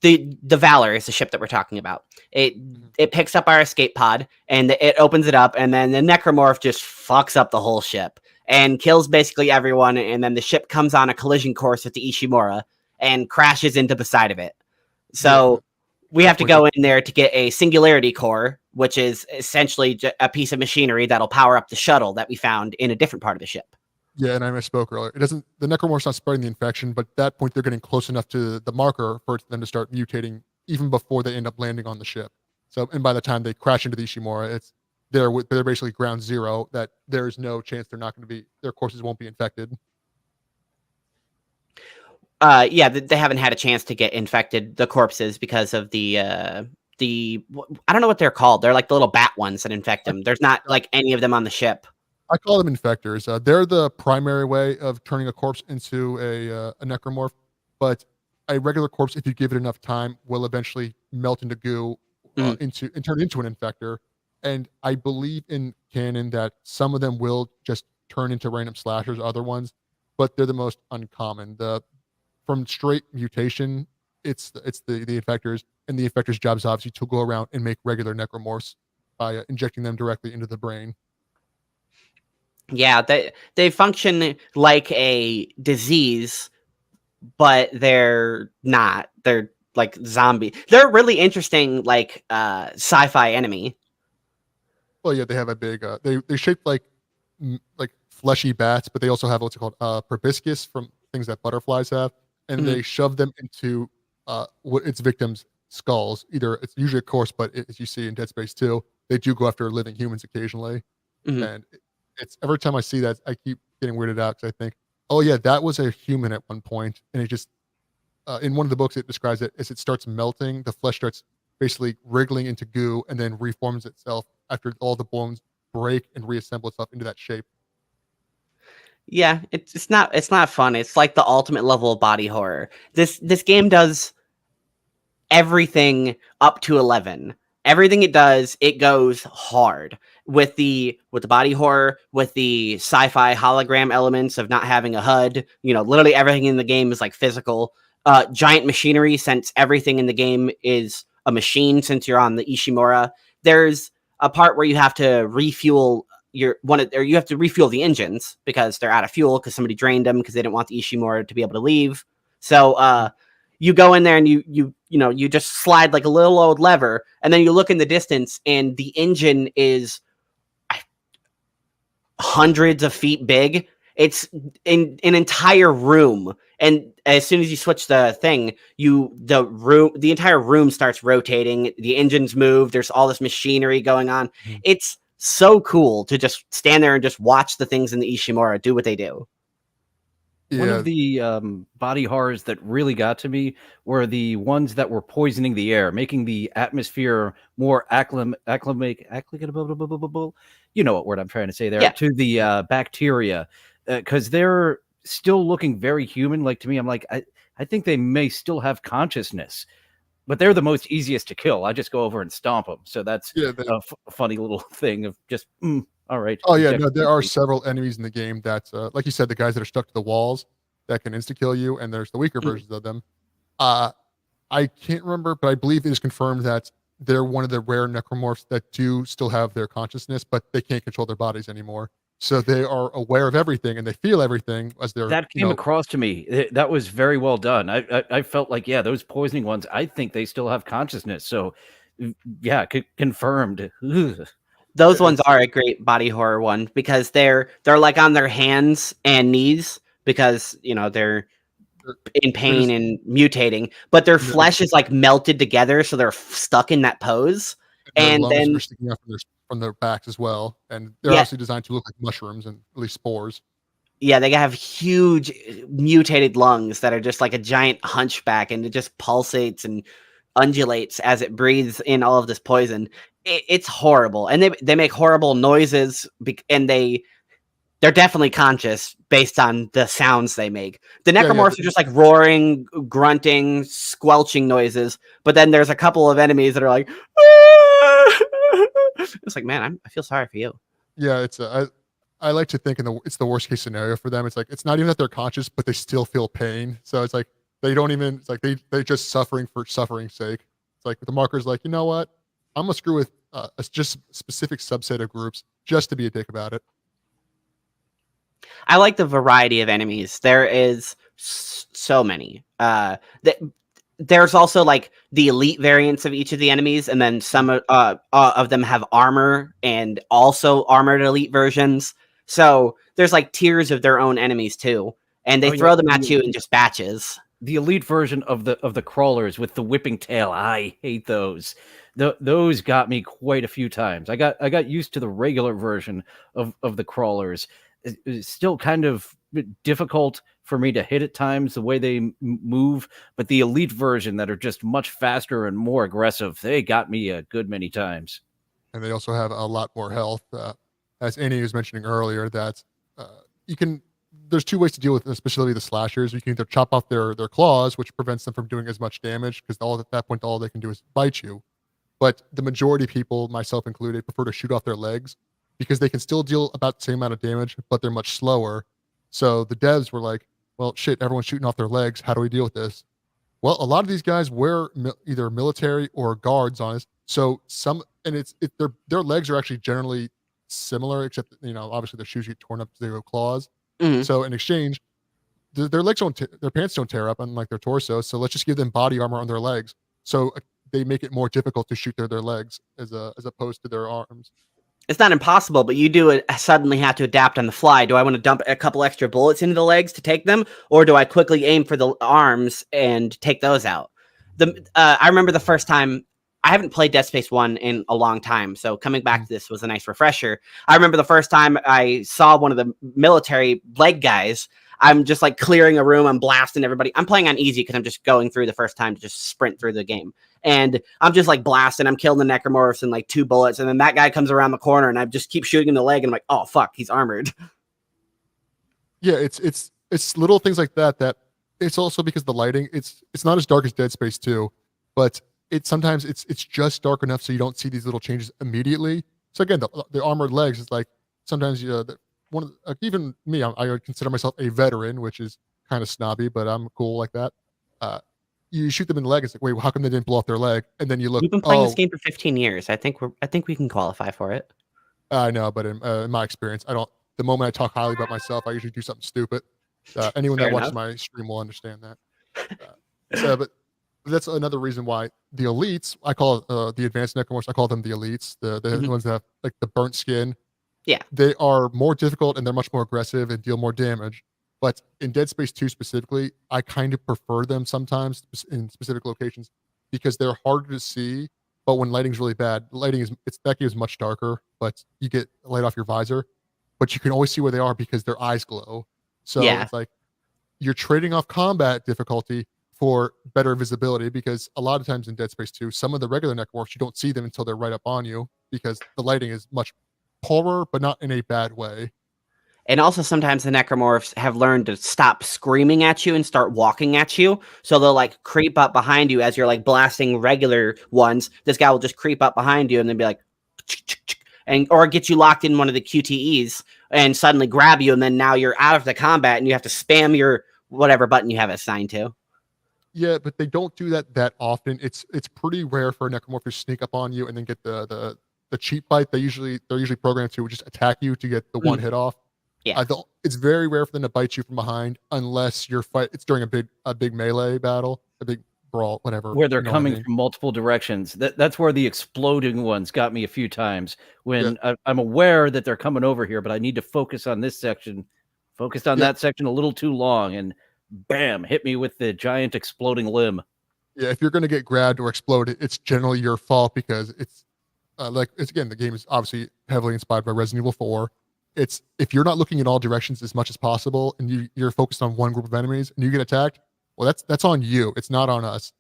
the Valor is the ship that we're talking about. It picks up our escape pod and it opens it up, and then the necromorph just fucks up the whole ship and kills basically everyone. And then the ship comes on a collision course with the Ishimura and crashes into the side of it. So we have to go in there to get a singularity core, which is essentially a piece of machinery that'll power up the shuttle that we found in a different part of the ship. Yeah, and I misspoke earlier. The necromorph's not spreading the infection, but at that point they're getting close enough to the marker for them to start mutating even before they end up landing on the ship. So, and by the time they crash into the Ishimura, they're basically ground zero, that there's no chance their courses won't be infected. They haven't had a chance to get infected, the corpses, because of the I don't know what they're called. They're like the little bat ones that infect them. There's not like any of them on the ship. I call them infectors. They're the primary way of turning a corpse into a necromorph, but a regular corpse, if you give it enough time, will eventually melt into goo and turn into an infector. And I believe in canon that some of them will just turn into random slashers, other ones, but they're the most uncommon. From straight mutation, it's the infectors, and the infectors' job is obviously to go around and make regular necromorphs by injecting them directly into the brain. Yeah, they function like a disease, but they're not. They're like zombie. They're a really interesting, like sci-fi enemy. Well, yeah, they have a big. They shaped like fleshy bats, but they also have what's called proboscis from things that butterflies have, and they shove them into its victims' skulls. Either it's usually a course, but as you see in Dead Space 2, they do go after living humans occasionally, and it's every time I see that, I keep getting weirded out because I think, oh yeah, that was a human at one point, and it just in one of the books it describes it as it starts melting, the flesh starts basically wriggling into goo and then reforms itself after all the bones break and reassemble itself into that shape. Yeah, it's not fun. It's like the ultimate level of body horror. This game does everything up to 11. Everything it does, it goes hard with the body horror, with the sci-fi hologram elements of not having a HUD. Literally everything in the game is like physical. Giant machinery, since everything in the game is a machine. Since you're on the Ishimura, there's a part where you have to refuel you have to refuel the engines because they're out of fuel because somebody drained them because they didn't want the Ishimura to be able to leave. So you go in there and you just slide like a little old lever, and then you look in the distance and the engine is hundreds of feet big. It's in an entire room, and as soon as you switch the thing, the entire room starts rotating. The engines move. There's all this machinery going on. It's so cool to just stand there and just watch the things in the Ishimura do what they do. One Yeah, of the body horrors that really got to me were the ones that were poisoning the air, making the atmosphere more acclimatable. You know what word I'm trying to say there, Yeah, to the bacteria, because they're still looking very human. Like to me, I'm like, I think they may still have consciousness, but they're the most easiest to kill. I just go over and stomp them. So that's yeah. a funny little thing of just, all right. Oh yeah, no, eject there are briefly. several enemies in the game that, like you said, the guys that are stuck to the walls that can insta kill you, and there's the weaker Mhm. versions of them. Uh, I can't remember, but I believe it is confirmed that they're one of the rare necromorphs that do still have their consciousness, but they can't control their bodies anymore. So they are aware of everything and they feel everything as they're, That came across to me. That was very well done. I felt like, yeah, those poisoning ones, I think they still have consciousness. So, yeah, confirmed. Ugh. Those ones it's are a great body horror one because they're like on their hands and knees because they're they're, in they're pain just and mutating, but their they're, flesh is like melted together, so they're stuck in that pose. their And lungs are then sticking out from their backs as well, and they're yeah, obviously designed to look like mushrooms and at least spores. yeah, they have huge mutated lungs that are just like a giant hunchback, and it just pulsates and undulates as it breathes in all of this poison. It's horrible, and they make horrible noises, and they're definitely conscious based on the sounds they make. The Yeah, yeah. necromorphs are just like roaring, grunting, squelching noises, but then there's a couple of enemies that are like, "Ah!" It's like, man, I feel sorry for you. Yeah, I like to think it's the worst case scenario for them. It's like it's not even that they're conscious, but they still feel pain. So it's like they don't even. It's like they just suffering for suffering's sake. It's like the marker's like, you know what? I'm gonna screw with a just specific subset of groups just to be a dick about it. I like the variety of enemies. There is so many. There's also like the elite variants of each of the enemies, and then some of them have armor and also armored elite versions. So there's like tiers of their own enemies too, and they Oh yeah, throw them at you in just batches. the elite version of the crawlers with the whipping tail. I hate those. Those got me quite a few times. I got used to the regular version of the crawlers. It's still kind of difficult for me to hit at times the way they move, but the elite version that are just much faster and more aggressive, they got me a good many times. And they also have a lot more health. As Annie was mentioning earlier, that uh, you can. There's two ways to deal with, especially the slashers. You can either chop off their claws, which prevents them from doing as much damage, because all at that point all they can do is bite you. But the majority of people, myself included, prefer to shoot off their legs because they can still deal about the same amount of damage, but they're much slower. So the devs were like, "Well, shit, everyone's shooting off their legs. How do we deal with this?" Well, a lot of these guys wear either military or guards on us. So some, and their legs are actually generally similar, except obviously their shoes get torn up because they go claws. Mhm. So in exchange, their legs don't, their pants don't tear up, unlike their torso. So let's just give them body armor on their legs. So they make it more difficult to shoot their legs as opposed to their arms. It's not impossible, but you do suddenly have to adapt on the fly. Do I want to dump a couple extra bullets into the legs to take them, or do I quickly aim for the arms and take those out? I remember the first time. I haven't played Dead Space 1 in a long time, so coming back Mhm. to this was a nice refresher. I remember the first time I saw one of the military leg guys. I'm just like clearing a room. I'm blasting everybody. I'm playing on easy because I'm just going through the first time to just sprint through the game. And I'm just like blasting. I'm killing the necromorphs in like 2 bullets. And then that guy comes around the corner and I just keep shooting in the leg. And I'm like, oh, fuck, he's armored. Yeah, it's little things like that that it's also because the lighting. It's not as dark as Dead Space 2, but sometimes it's just dark enough so you don't see these little changes immediately. So again, the armored legs is like sometimes one of like even me, I would consider myself a veteran, which is kind of snobby, but I'm cool like that. Uh, you shoot them in the leg, it's like, wait, well, how come they didn't blow off their leg? And then you look, We've been playing this oh, game for 15 years. I think we can qualify for it. I know, but in my experience, I don't. The moment I talk highly about myself, I usually do something stupid. Anyone Fair that watches enough. my stream will understand that. But that's another reason why the elites, I call the advanced necromorphs, I call them the elites, the Mhm. ones that have like the burnt skin. Yeah. They are more difficult and they're much more aggressive and deal more damage. But in Dead Space 2 specifically, I kind of prefer them sometimes in specific locations because they're harder to see. But when lighting's really bad, lighting is that game is much darker, but you get light off your visor, but you can always see where they are because their eyes glow. So Yeah. it's like you're trading off combat difficulty for better visibility because a lot of times in Dead Space 2, some of the regular necromorphs you don't see them until they're right up on you because the lighting is much poorer, but not in a bad way. And also sometimes the necromorphs have learned to stop screaming at you and start walking at you. So they'll like creep up behind you as you're like blasting regular ones. This guy will just creep up behind you and then be like, and or get you locked in one of the QTEs and suddenly grab you, and then now you're out of the combat and you have to spam your whatever button you have assigned to. Yeah, but they don't do that often. It's pretty rare for a necromorph to sneak up on you and then get the cheap bite. They're usually programmed to just attack you to get the one hit off. Yeah. It's very rare for them to bite you from behind unless it's during a big melee battle, a big brawl, whatever. Where they're you know coming what I mean? from multiple directions. That's where the exploding ones got me a few times. When I'm aware that they're coming over here, but I need to focus on this section. Focused on that section a little too long, and bam, hit me with the giant exploding limb. Yeah, if you're going to get grabbed or exploded, it's generally your fault because it's again, the game is obviously heavily inspired by Resident Evil 4. It's if you're not looking in all directions as much as possible and you're focused on one group of enemies and you get attacked, well, that's on you. It's not on us.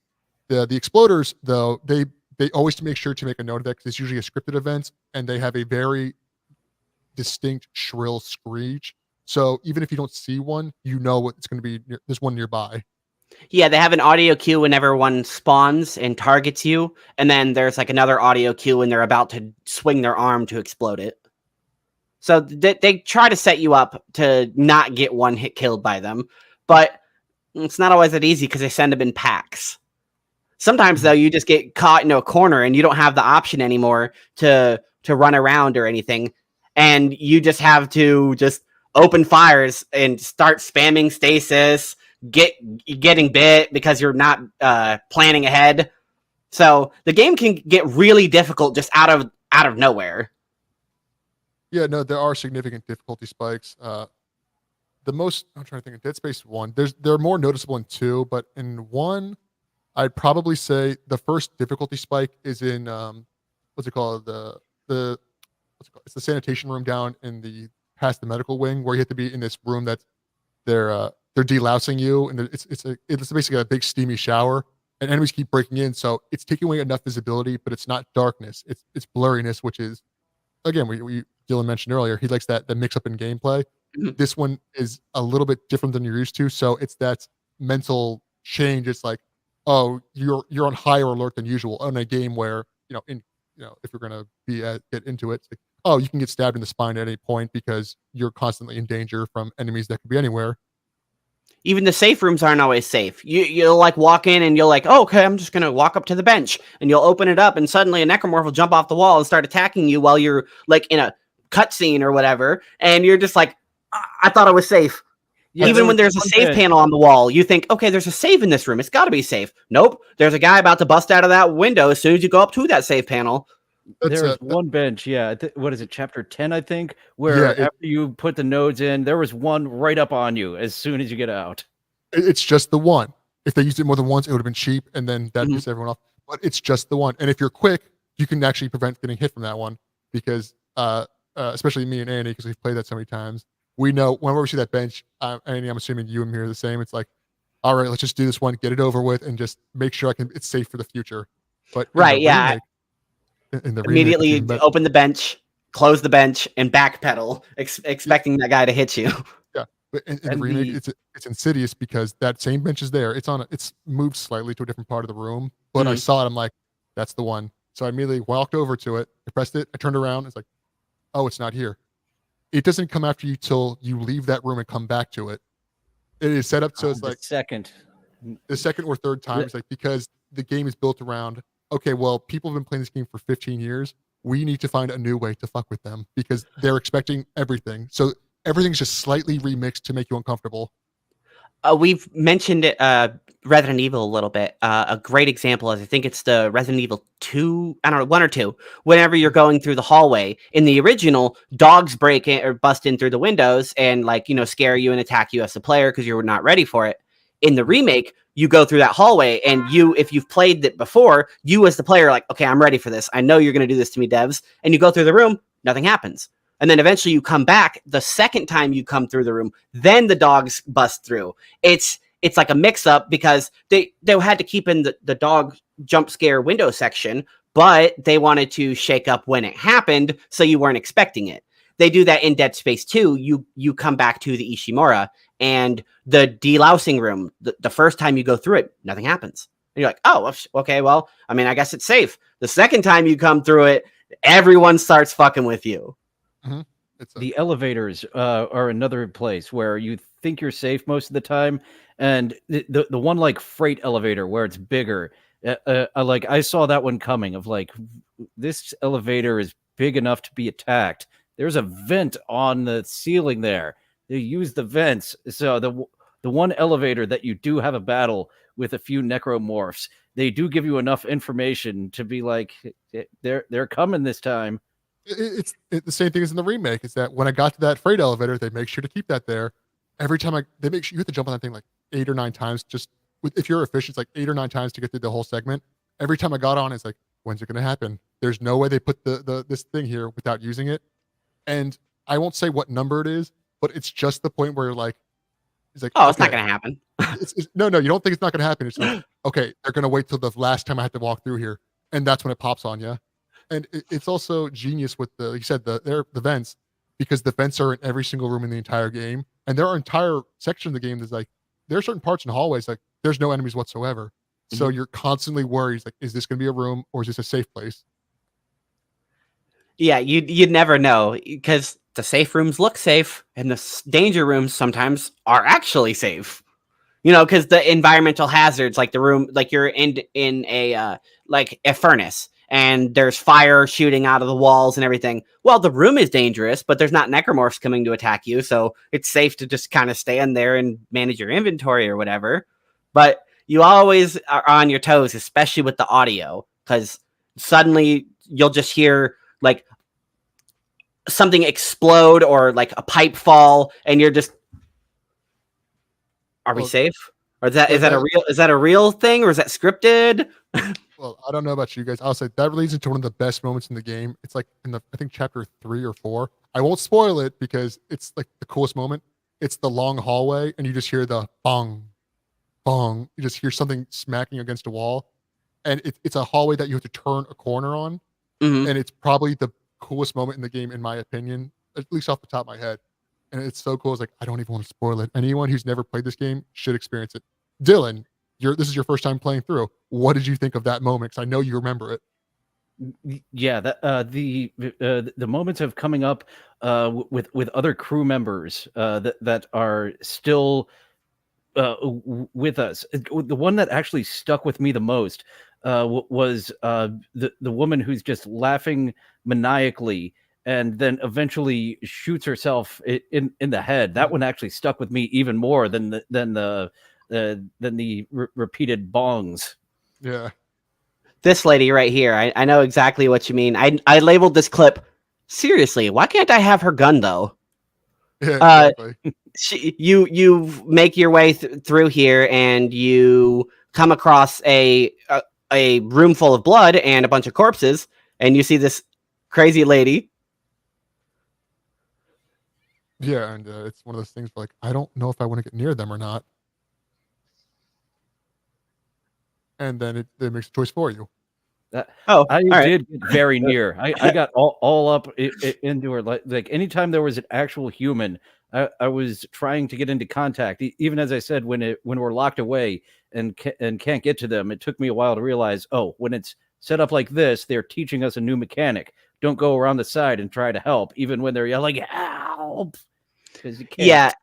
The exploders though, they always make sure to make a note of that because it's usually a scripted event and they have a very distinct shrill screech. So even if you don't see one, you know what it's going to be. There's one nearby. Yeah, they have an audio cue whenever one spawns and targets you, and then there's like another audio cue when they're about to swing their arm to explode it. So they try to set you up to not get one hit killed by them, but it's not always that easy because they send them in packs. Sometimes though, you just get caught into a corner and you don't have the option anymore to run around or anything, and you just have to just open fires and start spamming stasis, getting bit because you're not planning ahead. So the game can get really difficult just out of nowhere. Yeah, no, there are significant difficulty spikes. The most I'm trying to think of Dead Space 1. They're more noticeable in 2, but in 1, I'd probably say the first difficulty spike is in what's it called? What's it called? It's the sanitation room down in the past the medical wing where you have to be in this room that they're delousing you and it's basically a big steamy shower and enemies keep breaking in, so it's taking away enough visibility, but it's not darkness. It's blurriness, which is again we Dillon mentioned earlier. He likes the mix up in gameplay. Mhm. This one is a little bit different than you're used to, so it's that mental change. It's like, oh, you're on higher alert than usual on a game where if you're gonna get into it, it's like, oh, you can get stabbed in the spine at any point because you're constantly in danger from enemies that could be anywhere. Even the safe rooms aren't always safe. You'll like walk in and you'll like, oh, okay, I'm just gonna walk up to the bench, and you'll open it up, and suddenly a necromorph will jump off the wall and start attacking you while you're like in a cutscene or whatever, and you're just like, I thought it was safe. Yeah, Even when there's a save panel on the wall, you think, okay, there's a save in this room. It's got to be safe. Nope, there's a guy about to bust out of that window as soon as you go up to that save panel. There's one bench, what is it, chapter 10, I think, where after you put the nodes in, there was one right up on you as soon as you get out. It's just the one. If they used it more than once, it would have been cheap, and then that pissed everyone off. But it's just the one. And if you're quick, you can actually prevent getting hit from that one because, especially me and Annie, because we've played that so many times, we know whenever we see that bench, Annie, I'm assuming you and me are the same. It's like, all right, let's just do this one, get it over with, and just make sure it's safe for the future. But right, yeah. Immediately open the bench, close the bench, and backpedal, expecting that guy to hit you. Yeah, But in the And remake, the it's insidious because that same bench is there. It's moved slightly to a different part of the room, but I Mhm. saw it. I'm like, that's the one. So I immediately walked over to it. I pressed it. I turned around. It's like, oh, it's not here. It doesn't come after you till you leave that room and come back to it. It is set up so it's the like second. the second or third time. It's like because the game is built around. Okay, well, people have been playing this game for 15 years. We need to find a new way to fuck with them because they're expecting everything. So everything's just slightly remixed to make you uncomfortable. We've mentioned it, Resident Evil a little bit. A great example is I think it's the Resident Evil 2, I don't know, 1 or 2. Whenever you're going through the hallway, in the original, dogs break in or bust in through the windows and scare you and attack you as the player because you're not ready for it. In the remake, you go through that hallway and if you've played it before, you as the player are like, okay, I'm ready for this. I know you're going to do this to me, devs. And you go through the room, nothing happens. And then eventually you come back the second time you come through the room, then the dogs bust through. It's like a mix up because they had to keep in the dog jump scare window section, but they wanted to shake up when it happened so you weren't expecting it. They do that in Dead Space 2. You come back to the Ishimura and the delousing room. The first time you go through it, nothing happens. And you're like, oh, okay, well, I mean, I guess it's safe. The second time you come through it, everyone starts fucking with you. Mm-hmm. The elevators are another place where you think you're safe most of the time, and the one like freight elevator where it's bigger. I saw that one coming. Of like, this elevator is big enough to be attacked. There's a vent on the ceiling there. They use the vents. So the one elevator that you do have a battle with a few necromorphs, they do give you enough information to be like, they're coming this time. It's the same thing as in the remake. Is that when I got to that freight elevator, they make sure to keep that there. Every time they make sure you have to jump on that thing like 8 or 9 times. Just if you're efficient, it's like 8 or 9 times to get through the whole segment. Every time I got on, it's like, when's it going to happen? There's no way they put this thing here without using it. And I won't say what number it is, but it's just the point where like, it's like, oh, it's not going to happen. No, you don't think it's not going to happen. It's like, okay, they're going to wait till the last time I have to walk through here, and that's when it pops on you. And it's also genius with like you said, the vents, because the vents are in every single room in the entire game, and there are entire section of the game that's like there are certain parts in hallways like there's no enemies whatsoever. So you're constantly worried, like, is this going to be a room or is this a safe place? Yeah, you'd never know because the safe rooms look safe, and the danger rooms sometimes are actually safe. Because the environmental hazards, like the room, like you're in a like a furnace, and there's fire shooting out of the walls and everything. Well, the room is dangerous, but there's not necromorphs coming to attack you, so it's safe to just kind of stand there and manage your inventory or whatever. But you always are on your toes, especially with the audio, because suddenly you'll just hear like something explode or like a pipe fall, and you're just, are we safe? Or is that a real thing, or is that scripted? Well, I don't know about you guys. I'll say that leads into one of the best moments in the game. It's like in I think chapter 3 or 4. I won't spoil it because it's like the coolest moment. It's the long hallway, and you just hear the bong, bong. You just hear something smacking against a wall, and it's a hallway that you have to turn a corner on, and it's probably the coolest moment in the game, in my opinion, at least off the top of my head. And it's so cool. It's like, I don't even want to spoil it. Anyone who's never played this game should experience it. Dillon, this is your first time playing through. What did you think of that moment? Because I know you remember it. Yeah, that the moments of coming up with other crew members that are still with us. The one that actually stuck with me the most was the woman who's just laughing maniacally and then eventually shoots herself in the head. That one actually stuck with me even more than the repeated bongs. Yeah. This lady right here, I know exactly what you mean. I labeled this clip, seriously, why can't I have her gun though? Yeah, exactly. You make your way through here, and you come across a room full of blood and a bunch of corpses, and you see this crazy lady. Yeah, and it's one of those things where, like, I don't know if I want to get near them or not. And then it makes a choice for you. I did get very near. I got all up into her. Like anytime there was an actual human, I was trying to get into contact, even as I said, when we're locked away and can't get to them. It took me a while to realize, oh, when it's set up like this, they're teaching us a new mechanic. Don't go around the side and try to help, even when they're yelling help, because you can't.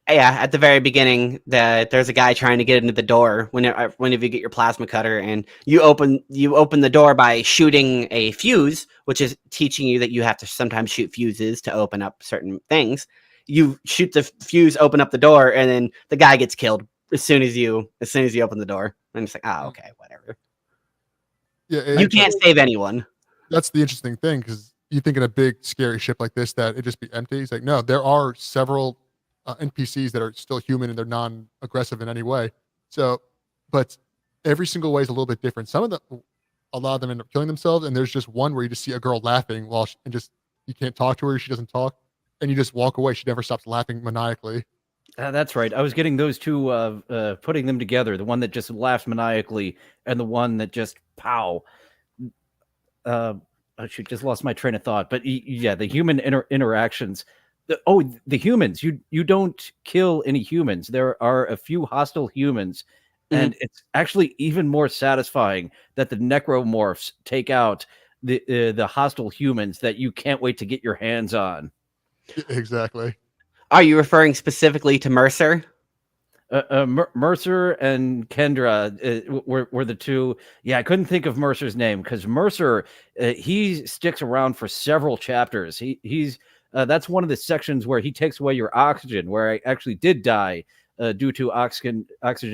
Yeah, at the very beginning, there's a guy trying to get into the door. Whenever you get your plasma cutter and you open the door by shooting a fuse, which is teaching you that you have to sometimes shoot fuses to open up certain things. You shoot the fuse, open up the door, and then the guy gets killed as soon as you open the door. I'm just like, oh, okay, whatever. Yeah, you can't save anyone. That's the interesting thing, because you think in a big scary ship like this that it'd just be empty. It's like, no, there are several NPCs that are still human and they're non-aggressive in any way. So, but every single way is a little bit different. A lot of them end up killing themselves, and there's just one where you just see a girl laughing you can't talk to her, she doesn't talk, and you just walk away. She never stops laughing maniacally. That's right. I was getting those two, putting them together. The one that just laughs maniacally, and the one that just pow. I should just lost my train of thought. But yeah, the human interactions. The humans. You don't kill any humans. There are a few hostile humans, and it's actually even more satisfying that the necromorphs take out the hostile humans that you can't wait to get your hands on. Exactly. Are you referring specifically to Mercer? Mercer and Kendra were the two. Yeah, I couldn't think of Mercer's name because Mercer, he sticks around for several chapters. He's that's one of the sections where he takes away your oxygen, where I actually did die due to oxygen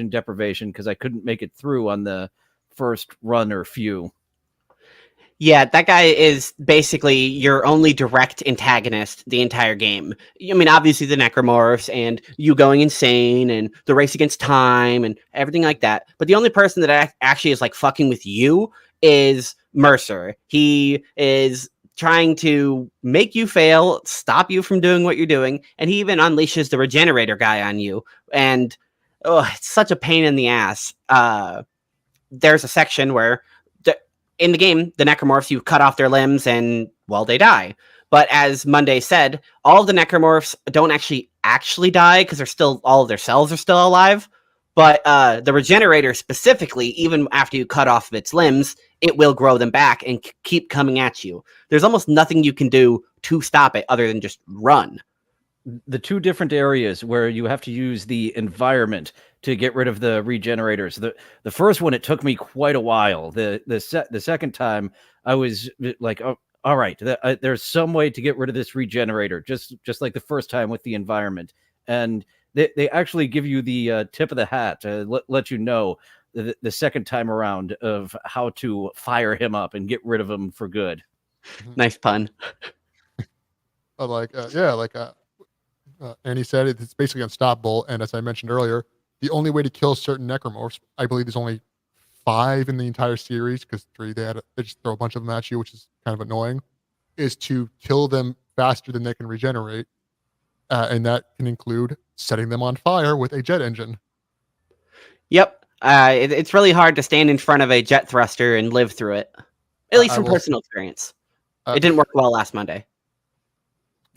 deprivation because I couldn't make it through on the first run or few. Yeah, that guy is basically your only direct antagonist the entire game. I mean, obviously the necromorphs and you going insane and the race against time and everything like that. But the only person that actually is like fucking with you is Mercer. He is trying to make you fail, stop you from doing what you're doing, and he even unleashes the regenerator guy on you. And it's such a pain in the ass. There's a section where in the game, the necromorphs, you cut off their limbs and, well, they die. But as Monday said, all of the necromorphs don't actually die because all of their cells are still alive. But the regenerator specifically, even after you cut off its limbs, it will grow them back and keep coming at you. There's almost nothing you can do to stop it other than just run. The two different areas where you have to use the environment to get rid of the regenerators. The first one, it took me quite a while. The second time, I was like, oh, all right, there's some way to get rid of this regenerator, just like the first time with the environment. And they actually give you the tip of the hat to let you know the second time around of how to fire him up and get rid of him for good. Nice pun. Annie said it's basically unstoppable. And as I mentioned earlier, the only way to kill certain necromorphs, I believe there's only 5 in the entire series, because 3 they just throw a bunch of them at you, which is kind of annoying, is to kill them faster than they can regenerate. And that can include setting them on fire with a jet engine. Yep. It's really hard to stand in front of a jet thruster and live through it. At least from personal experience. It didn't work well last Monday.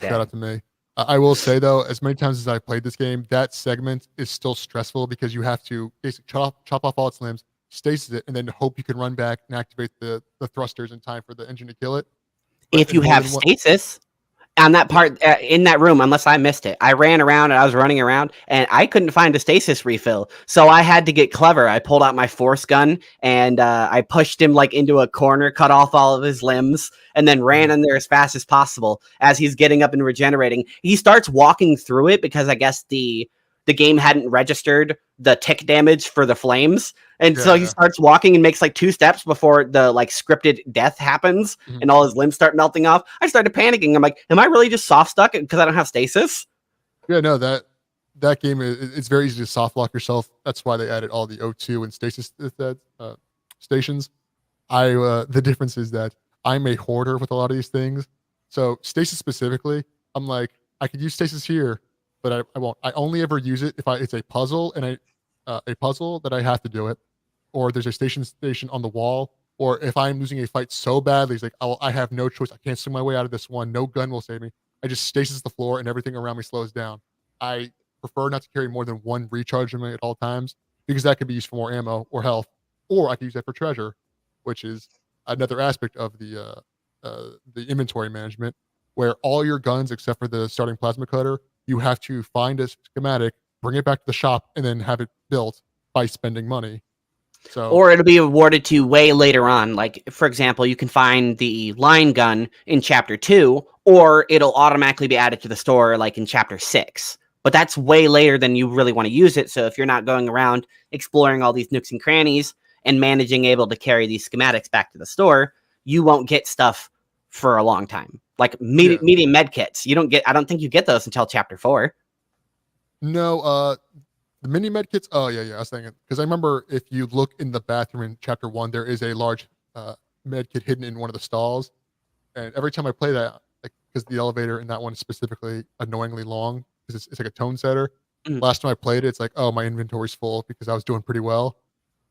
Shout out to me. I will say, though, as many times as I played this game, that segment is still stressful because you have to basically chop off all its limbs, stasis it, and then hope you can run back and activate the thrusters in time for the engine to kill it. But if you have stasis on that part in that room, unless I missed it, I ran around and I was running around and I couldn't find a stasis refill. So I had to get clever. I pulled out my force gun and I pushed him like into a corner, cut off all of his limbs, and then ran in there as fast as possible. As he's getting up and regenerating, he starts walking through it because I guess the game hadn't registered the tick damage for the flames. And so he starts walking and makes like 2 steps before the like scripted death happens and all his limbs start melting off. I started panicking. I'm like, am I really just soft stuck because I don't have stasis? Yeah, no, that game it's very easy to soft lock yourself. That's why they added all the O2 and stasis stations. The difference is that I'm a hoarder with a lot of these things. So stasis specifically, I'm like, I could use stasis here, but I won't. I only ever use it if it's a puzzle and a puzzle that I have to do it, or there's a station on the wall, or if I'm losing a fight so badly, it's like, I have no choice. I can't swing my way out of this one. No gun will save me. I just stasis the floor and everything around me slows down. I prefer not to carry more than one recharge in me at all times because that could be used for more ammo or health, or I could use that for treasure, which is another aspect of the inventory management, where all your guns except for the starting plasma cutter, you have to find a schematic, bring it back to the shop, and then have it built by spending money. So, Or it'll be awarded to you way later on. Like, for example, you can find the line gun in Chapter 2, or it'll automatically be added to the store, like in Chapter 6. But that's way later than you really want to use it. So if you're not going around exploring all these nooks and crannies and managing able to carry these schematics back to the store, you won't get stuff for a long time. Like medium med kits. I don't think you get those until Chapter 4. no, the mini med kits. Oh yeah. I was thinking because I remember if you look in the bathroom in Chapter 1, there is a large med kit hidden in one of the stalls, and every time I play that, like because the elevator in that one is specifically annoyingly long because it's like a tone setter. Mhm. Last time I played it, it's like, oh, my inventory's full because I was doing pretty well.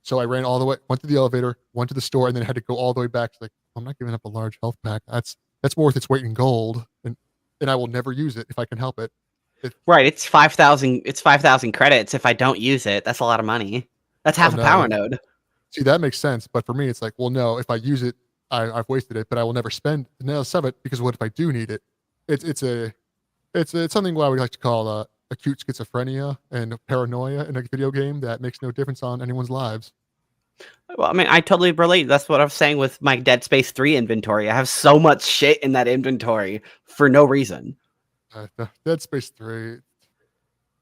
So I ran all the way, went to the elevator, went to the store, and then had to go all the way back. It's like, I'm not giving up a large health pack. That's more worth its weight in gold, and I will never use it if I can help it. Right, it's 5,000. It's 5,000 credits. If I don't use it, that's a lot of money. That's half a no. power node. See, that makes sense. But for me, it's like, well, no, if I use it, I've wasted it, but I will never spend another of it because what if I do need it? It's something what I would like to call acute schizophrenia and paranoia in a video game that makes no difference on anyone's lives. Well, I mean, I totally relate. That's what I was saying with my Dead Space 3 inventory. I have so much shit in that inventory for no reason. Dead Space 3.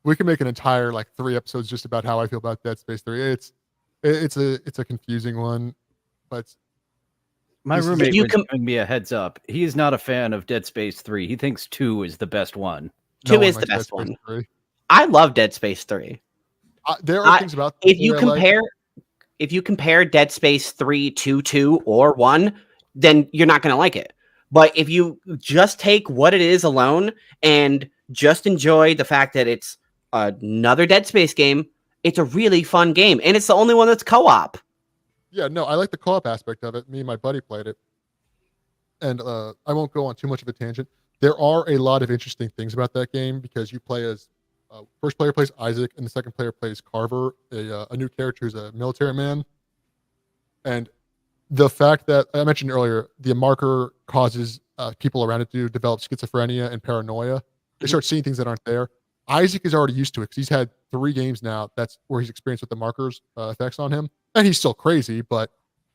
We can make an entire like 3 episodes just about how I feel about Dead Space 3. It's a confusing one, but My This is- roommate You was com- giving me a heads up. He is not a fan of Dead Space 3. He thinks 2 is the best one. no 2 one is the likes Dead best Space one. 3. I love Dead Space 3. There are I- things about If you that I like. compare Dead Space 3 to 2 or 1, then you're not going to like it. But if you just take what it is alone and just enjoy the fact that it's another Dead Space game, it's a really fun game. And it's the only one that's co-op. Yeah, no, I like the co-op aspect of it. Me and my buddy played it, and I won't go on too much of a tangent. There are a lot of interesting things about that game because you play as first player plays Isaac, and the second player plays Carver, a new character who's a military man. And the fact that I mentioned earlier, the marker causes people around it to develop schizophrenia and paranoia. They start seeing things that aren't there. Isaac is already used to it because he's had 3 games now. That's where he's experienced with the markers effects on him, and he's still crazy, but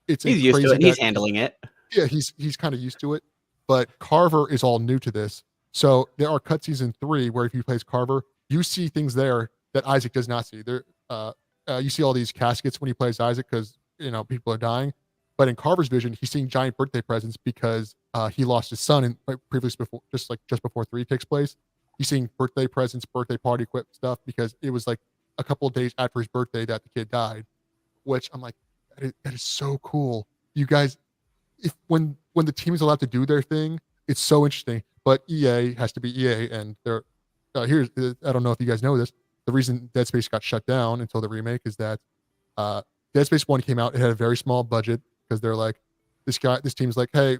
He's used to it and he's handling it. Yeah, he's kind of used to it. But Carver is all new to this. So there are cutscenes in 3 where if you play as Carver, you see things there that Isaac does not see. You see all these caskets when he plays Isaac because people are dying. But in Carver's vision, he's seeing giant birthday presents because he lost his son in before, just before 3 takes place. He's seeing birthday presents, birthday party equip stuff because it was like a couple of days after his birthday that the kid died. Which I'm like, that is so cool. You guys, when the team is allowed to do their thing, it's so interesting. But EA has to be EA, and they're here's I don't know if you guys know this. The reason Dead Space got shut down until the remake is that Dead Space 1 came out. It had a very small budget because they're like, this team's like, hey,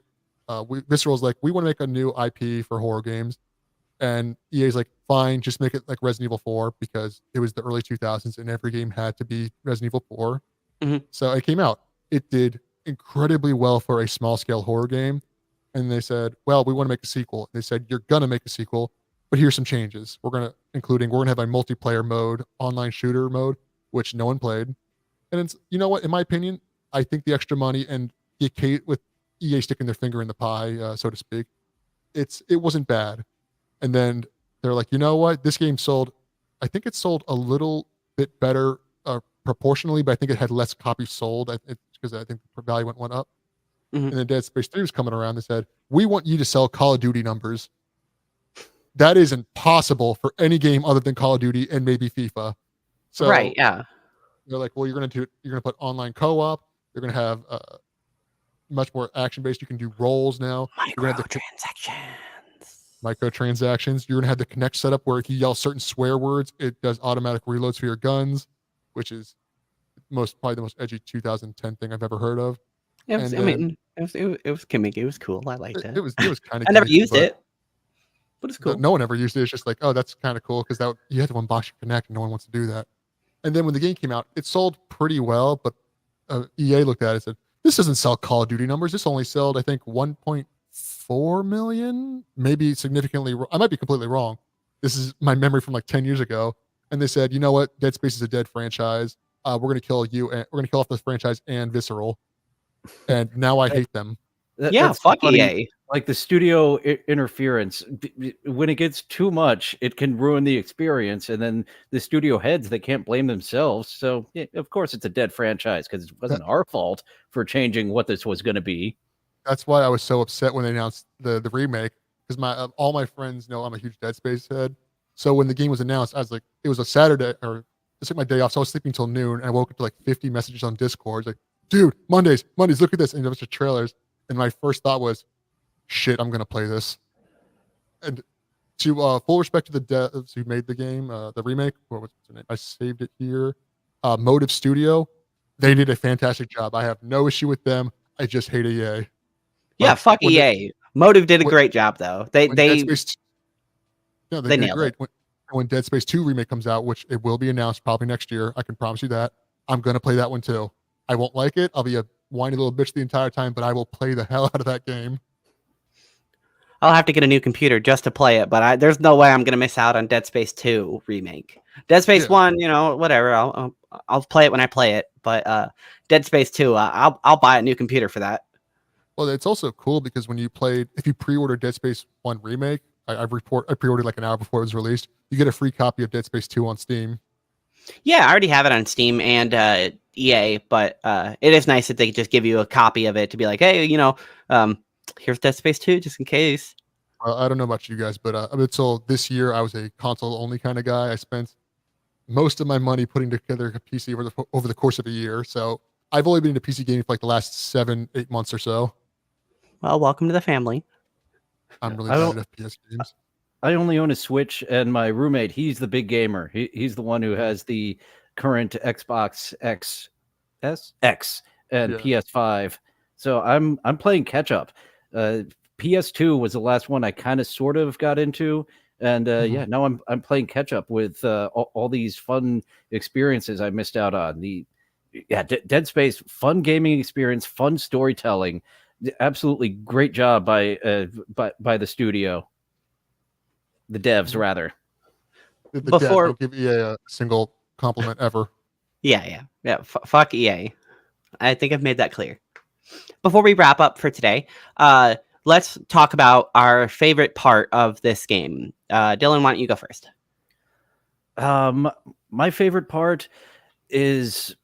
Visceral's like, we want to make a new IP for horror games, and EA's like, fine, just make it like Resident Evil 4 because it was the early 2000s and every game had to be Resident Evil 4. Mhm. So it came out. It did incredibly well for a small scale horror game. And they said, well, we want to make a sequel. They said, you're going to make a sequel, but here's some changes. We're going to have a multiplayer mode, online shooter mode, which no one played. And it's, you know what, in my opinion, I think the extra money and with EA sticking their finger in the pie, so to speak, it wasn't bad. And then they're like, you know what, this game sold, I think it sold a little bit better proportionally, but I think it had less copies sold because I think the value went up. Mhm. And then Dead Space 3 was coming around. They said, we want you to sell Call of Duty numbers. That is impossible for any game other than Call of Duty and maybe FIFA. So Right, yeah. they're like, well, you're going to put online co-op. You're going to have much more action-based. You can do roles now. You're going to have microtransactions. You're going to have the Connect setup where if you yell certain swear words, it does automatic reloads for your guns, which is probably the most edgy 2010 thing I've ever heard of. It was gimmicky. It was cool. I liked it. It was kind of. I never used it. But it's cool. No one ever used it. It's just like, oh, that's kind of cool because you had to unbox your Connect, and no one wants to do that. And then when the game came out, it sold pretty well, but EA looked at it and said, this doesn't sell Call of Duty numbers. This only sold, I think, 1.4 million, maybe significantly. I might be completely wrong. This is my memory from like 10 years ago. And they said, you know what? Dead Space is a dead franchise. We're going to kill you, and we're going to kill off this franchise and Visceral. And now I hate them. That's fuck funny. EA. Like the studio interference, when it gets too much, it can ruin the experience. And then the studio heads, they can't blame themselves. So, yeah, of course, it's a dead franchise because it wasn't our fault for changing what this was going to be. That's why I was so upset when they announced the remake, because all my friends know I'm a huge Dead Space head. So when the game was announced, I was like, it was a Saturday, or I took my day off, so I was sleeping until noon, and I woke up to like 50 messages on Discord. Like, dude, Mondays, look at this, and a bunch of trailers. And my first thought was, shit, I'm gonna play this. And to full respect to the devs who made the game, the remake, what was the name? I saved it here. Motive Studio, they did a fantastic job. I have no issue with them. I just hate EA. Yeah, fuck EA. Motive did a great job though. They did nailed great. It. When Dead Space 2 remake comes out, which it will be announced probably next year, I can promise you that. I'm gonna play that one too. I won't like it. I'll be a whiny little bitch the entire time, but I will play the hell out of that game. I'll have to get a new computer just to play it, but there's no way I'm gonna miss out on Dead Space 2 remake. Dead Space 1, whatever. I'll play it when I play it, but Dead Space 2, I'll buy a new computer for that. Well, it's also cool because if you pre-order Dead Space 1 remake, I pre-ordered like an hour before it was released. You get a free copy of Dead Space 2 on Steam. Yeah, I already have it on Steam and EA, but it is nice that they just give you a copy of it to be like, hey, here's Dead Space 2 just in case. I don't know about you guys, but until this year, I was a console-only kind of guy. I spent most of my money putting together a PC over the course of a year. So I've only been into PC gaming for like the last 7-8 months or so. Well, welcome to the family. I'm really bad at FPS games. I only own a Switch, and my roommate, he's the big gamer. He's the one who has the current Xbox X and PS5. So I'm playing catch up. PS2 was the last one I kind of sort of got into, and now I'm playing catch up with all these fun experiences I missed out on. Dead Space, fun gaming experience, fun storytelling. Absolutely great job by the studio. The devs, rather. Before don't give EA a single compliment ever. Yeah. Fuck EA. I think I've made that clear. Before we wrap up for today, let's talk about our favorite part of this game. Dillon, why don't you go first? My favorite part is,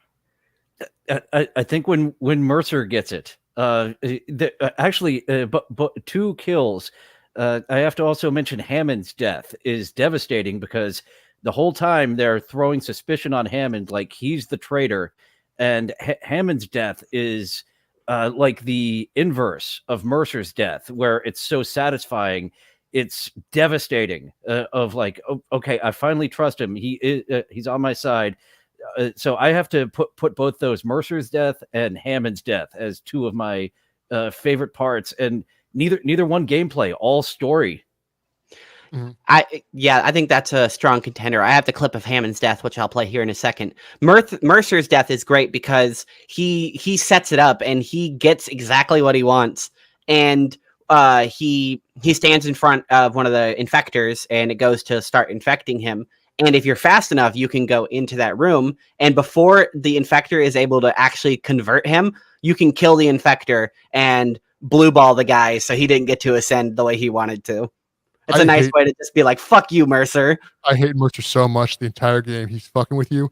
I think when Mercer gets it. Actually, but 2 kills. I have to also mention Hammond's death is devastating because the whole time they're throwing suspicion on Hammond like he's the traitor, and Hammond's death is like the inverse of Mercer's death, where it's so satisfying. It's devastating. Of like, okay, I finally trust him. He's on my side. So I have to put both those, Mercer's death and Hammond's death, as 2 of my favorite parts, and neither one gameplay, all story. Mm-hmm. I think that's a strong contender. I have the clip of Hammond's death, which I'll play here in a second. Mercer's death is great because he sets it up and he gets exactly what he wants, and he stands in front of one of the infectors, and it goes to start infecting him. And if you're fast enough, you can go into that room, and before the infector is able to actually convert him, you can kill the infector and blue ball the guy so he didn't get to ascend the way he wanted to. It's a nice way to just be like, fuck you, Mercer. I hate Mercer so much the entire game. He's fucking with you.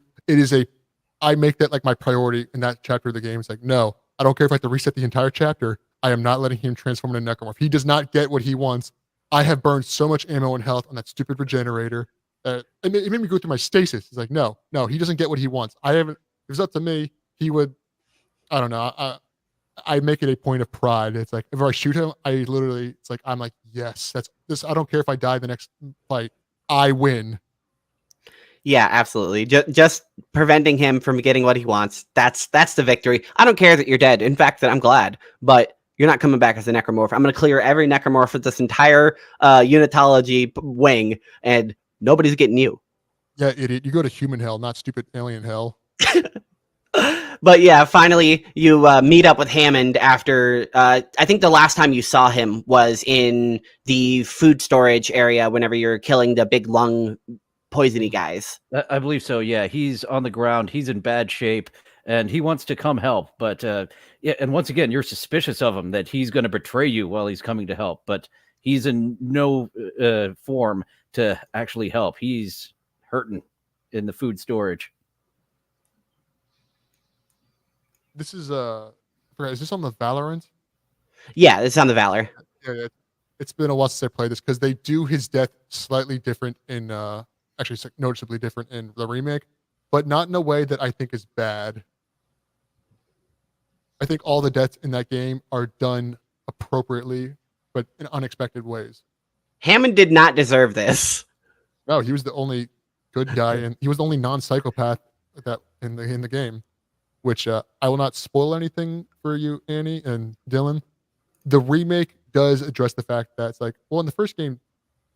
I make that like my priority in that chapter of the game. It's like, no, I don't care if I have to reset the entire chapter. I am not letting him transform into a necromorph. He does not get what he wants. I have burned so much ammo and health on that stupid regenerator. It made me go through my stasis. It's like, no, he doesn't get what he wants. If it was up to me, he would, I don't know. I make it a point of pride. It's like, if I shoot him, I'm like, yes, that's this. I don't care if I die the next fight. I win. Yeah, absolutely. Just preventing him from getting what he wants. That's the victory. I don't care that you're dead. In fact, that I'm glad, but you're not coming back as a necromorph. I'm going to clear every necromorph with this entire unitology wing, and nobody's getting you. Yeah, idiot. You go to human hell, not stupid alien hell. But yeah, finally you meet up with Hammond after I think the last time you saw him was in the food storage area whenever you're killing the big lung poisony guys. I believe so. Yeah, he's on the ground. He's in bad shape, and he wants to come help. But yeah, and once again, you're suspicious of him that he's going to betray you while he's coming to help. But he's in no form to actually help. He's hurting in the food storage. This is is this on the Valorant? Yeah, it's on the Valor. Yeah, it's been a while since I played this because they do his death slightly different in actually noticeably different in the remake, but not in a way that I think is bad. I think all the deaths in that game are done appropriately, but in unexpected ways. Hammond did not deserve this. No, he was the only good guy, and he was the only non-psychopath that in the game. Which I will not spoil anything for you, Annie and Dillon. The remake does address the fact that it's like, well, in the first game,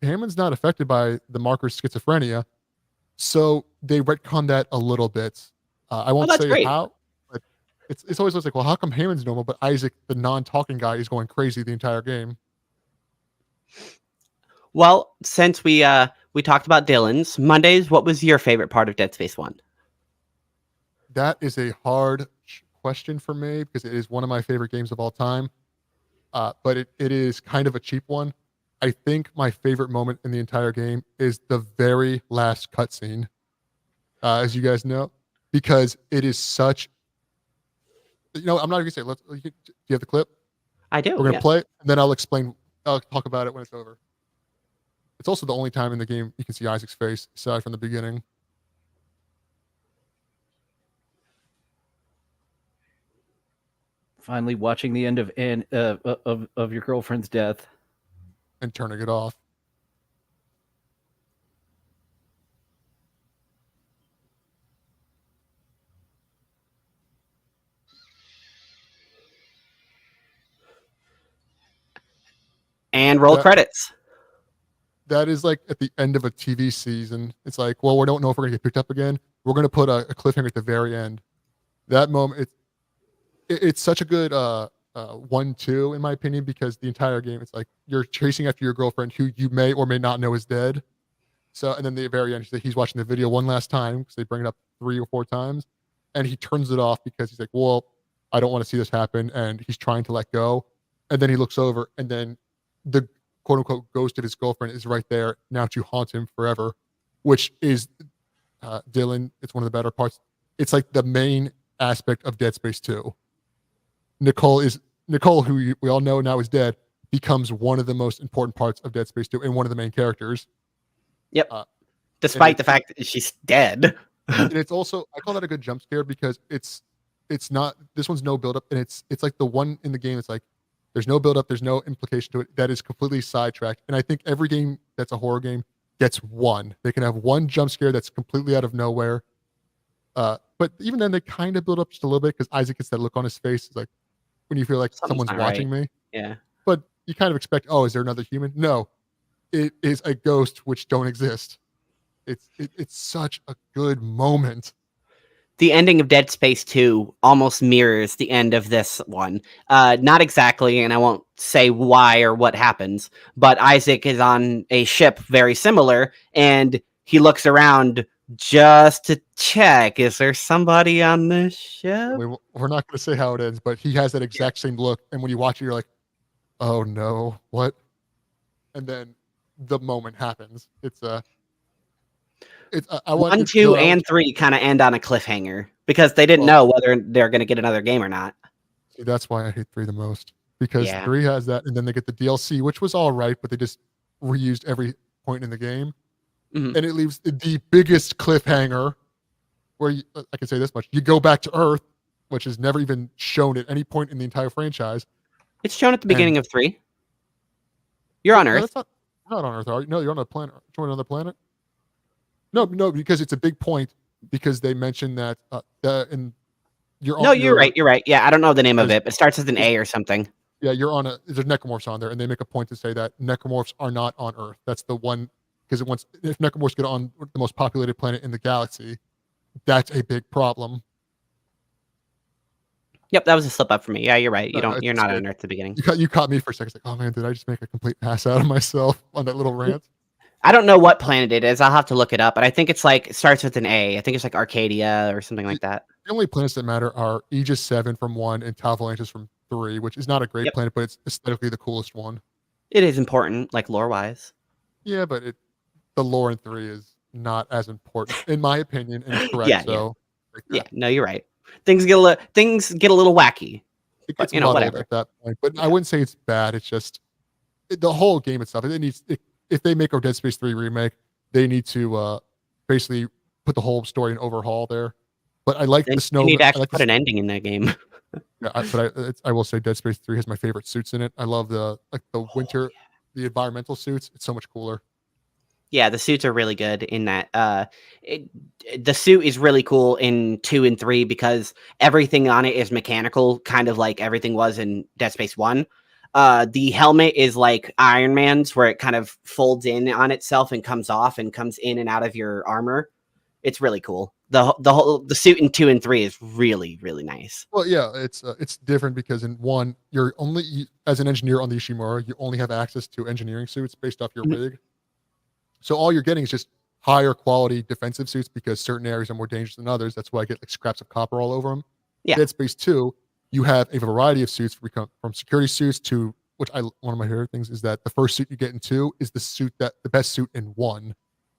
Hammond's not affected by the marker schizophrenia, so they retcon that a little bit. I won't say great. how, but it's always like, well, how come Hammond's normal, but Isaac, the non-talking guy, is going crazy the entire game? Well, since we talked about Dillon's Mondays, what was your favorite part of Dead Space 1? That is a hard question for me because it is one of my favorite games of all time. But it is kind of a cheap one. I think my favorite moment in the entire game is the very last cutscene, as you guys know, because it is such. I'm not going to say. Do you have the clip? I do. We're going to play it, and then I'll explain. I'll talk about it when it's over. It's also the only time in the game you can see Isaac's face, aside from the beginning. Finally, watching the end of your girlfriend's death and turning it off. And roll credits. That is like at the end of a TV season. It's like, well, we don't know if we're going to get picked up again. We're going to put a cliffhanger at the very end. That moment, it's such a good 1-2 in my opinion, because the entire game, it's like you're chasing after your girlfriend who you may or may not know is dead. So, and then the very end, he's watching the video one last time because they bring it up 3 or 4 times, and he turns it off because he's like, well, I don't want to see this happen, and he's trying to let go. And then he looks over, and then the quote unquote ghost of his girlfriend is right there now to haunt him forever, which is Dillon. It's one of the better parts. It's like the main aspect of Dead Space 2. Nicole, who we all know now is dead, becomes one of the most important parts of Dead Space 2 and one of the main characters. Yep. Despite the fact that she's dead. And it's also, I call that a good jump scare because it's not, this one's no build up, and it's like the one in the game. It's like there's no build up, there's no implication to it. That is completely sidetracked. And I think every game that's a horror game gets one. They can have one jump scare that's completely out of nowhere. But even then, they kind of build up just a little bit because Isaac gets that look on his face. It's like when you feel like someone's watching me. Yeah. But you kind of expect, oh, is there another human? No, it is a ghost which don't exist. It's such a good moment. The ending of Dead Space 2 almost mirrors the end of this one. Not exactly, and I won't say why or what happens, but Isaac is on a ship very similar, and he looks around just to check, is there somebody on this ship? We're not going to say how it ends, but he has that exact same look, and when you watch it, you're like, oh no, what? And then the moment happens. It's 1, 2, and 3 kind of end on a cliffhanger because they didn't know whether they're going to get another game or not. See, that's why I hate 3 the most, because 3 has that, and then they get the DLC, which was all right, but they just reused every point in the game. Mm-hmm. And it leaves the biggest cliffhanger where I can say this much: you go back to Earth, which is never even shown at any point in the entire franchise. It's shown at the beginning of 3. You're on Earth. That's not on Earth, are you? No, you're on a planet. You're on another planet. No, because it's a big point because they mentioned that you're right. You're right. Yeah, I don't know the name of it, but it starts with an A or something. Yeah, there's necromorphs on there, and they make a point to say that necromorphs are not on Earth. That's the one, because if necromorphs get on the most populated planet in the galaxy, that's a big problem. Yep, that was a slip up for me. Yeah, you're right. You're It's not good. on Earth at the beginning. You caught me for a second. It's like, oh man, did I just make a complete ass out of myself on that little rant? I don't know what planet it is. I'll have to look it up, but I think it starts with an A. I think it's like Arcadia or something like that. The only planets that matter are Aegis 7 from 1 and Tau Volantis from 3, which is not a great Yep. planet, but it's aesthetically the coolest one. It is important, like lore-wise. Yeah, but the lore in 3 is not as important, in my opinion, and it's correct. Yeah, so, yeah. No, you're right. Things get a little wacky. It gets But, muddled whatever. at that point. But I wouldn't say it's bad. It's just the whole game itself. If they make a Dead Space 3 remake, they need to basically put the whole story and overhaul there. But I like the snow. You need to I actually like put an ending in that game. Yeah, I will say Dead Space 3 has my favorite suits in it. I love the winter, the environmental suits. It's so much cooler. Yeah, the suits are really good in that. The suit is really cool in 2 and 3 because everything on it is mechanical, kind of like everything was in Dead Space 1. The helmet is like Iron Man's, where it kind of folds in on itself and comes off and comes in and out of your armor. It's really cool. The suit in 2 and 3 is really, really nice. Well, yeah, it's different because in 1, you're only as an engineer on the Ishimura, you only have access to engineering suits based off your rig. So all you're getting is just higher quality defensive suits because certain areas are more dangerous than others. That's why I get like scraps of copper all over them. Yeah. Dead Space 2, you have a variety of suits from security suits to one of my favorite things is that the first suit you get in 2 is the best suit in 1.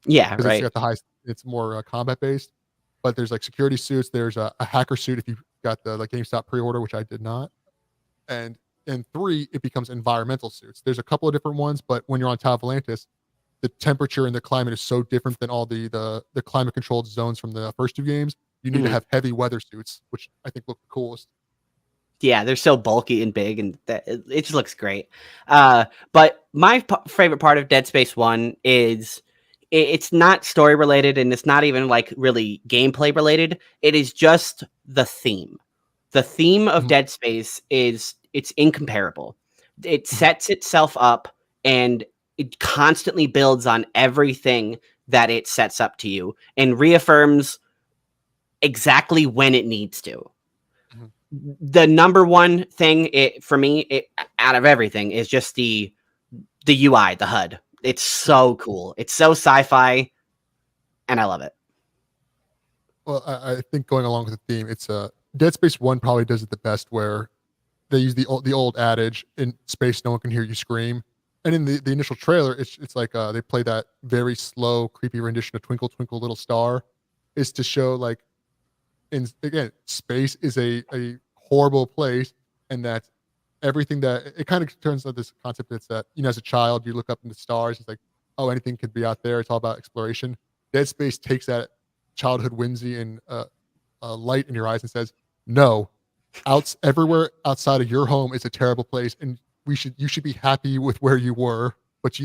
Yeah, because right. it's got the highest. It's more combat based. But there's like security suits. There's a hacker suit if you got the GameStop pre-order, which I did not. And in 3, it becomes environmental suits. There's a couple of different ones, but when you're on Tau Volantis, the temperature and the climate is so different than all the climate controlled zones from the first 2 games. You need to have heavy weather suits, which I think look the coolest. Yeah, they're so bulky and big, and it just looks great. But my favorite part of Dead Space 1 is it's not story related, and it's not even like really gameplay related. It is just the theme. The theme of Dead Space it's incomparable. It sets itself up, and it constantly builds on everything that it sets up to you, and reaffirms exactly when it needs to. The number one thing for me out of everything is just the UI, the HUD. It's so cool. It's so sci-fi, and I love it. Well, I think going along with the theme, it's Dead Space 1 probably does it the best, where they use the old adage, in space no one can hear you scream. And in the initial trailer, it's like they play that very slow, creepy rendition of Twinkle Twinkle Little Star, is to show like, again, space is a horrible place, and that everything that it kind of turns to this concept that's that, as a child you look up in the stars, it's like, oh, anything could be out there. It's all about exploration. Dead Space takes that childhood whimsy and light in your eyes and says, no, everywhere outside of your home is a terrible place, and you should be happy with where you were, but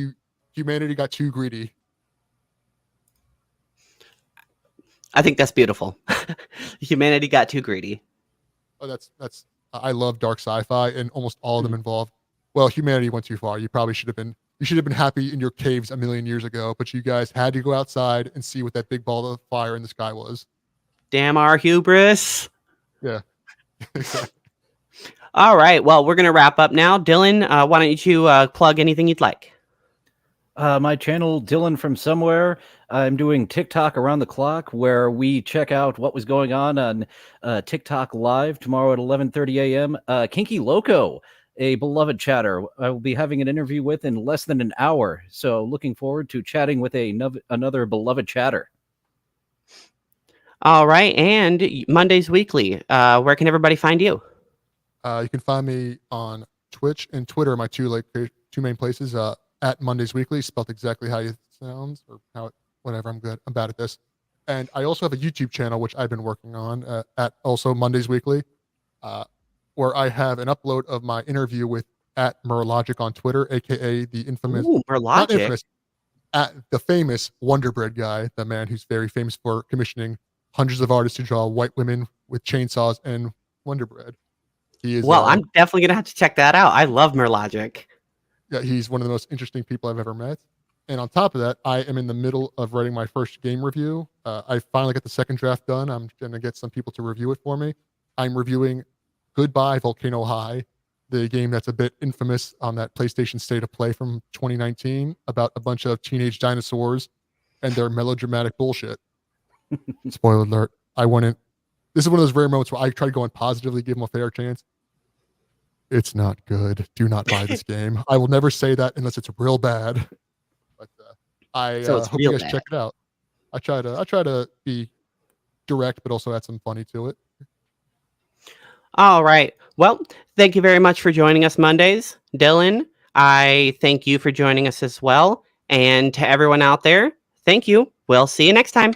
humanity got too greedy. I think that's beautiful. Humanity got too greedy. Oh, that's I love dark sci-fi, and almost all of them involve, well, humanity went too far. You should have been happy in your caves a million years ago, but you guys had to go outside and see what that big ball of fire in the sky was. Damn our hubris. Yeah. All right. Well, we're going to wrap up now. Dillon, why don't you plug anything you'd like? My channel, Dillon from Somewhere. I'm doing TikTok around the clock, where we check out what was going on TikTok Live tomorrow at 11:30 a.m. Kinky Loco, a beloved chatter, I will be having an interview with in less than an hour. So looking forward to chatting with another beloved chatter. All right. And Mondays Weekly, where can everybody find you? You can find me on Twitch and Twitter, my two main places, at Mondays Weekly, spelled exactly how it sounds, or whatever. I'm bad at this. And I also have a YouTube channel, which I've been working on, at also Mondays Weekly, where I have an upload of my interview with at Merlogic on Twitter, aka the infamous, not infamous, at the famous Wonder Bread guy, the man who's very famous for commissioning hundreds of artists to draw white women with chainsaws and Wonder Bread. He is. Well, I'm definitely gonna have to check that out. I love Merlogic. Yeah, he's one of the most interesting people I've ever met. And on top of that, I am in the middle of writing my first game review. I finally got the second draft done. I'm going to get some people to review it for me. I'm reviewing Goodbye Volcano High, the game that's a bit infamous on that PlayStation State of Play from 2019 about a bunch of teenage dinosaurs and their melodramatic bullshit. Spoiler alert. I went in. This is one of those rare moments where I try to go in positively, give them a fair chance. It's not good. Do not buy this game. I will never say that unless it's real bad. But I So it's hope real you guys bad. check it out. I try to be direct, but also add some funny to it. All right. Well, thank you very much for joining us Mondays, Dillon. I thank you for joining us as well, and to everyone out there, thank you. We'll see you next time.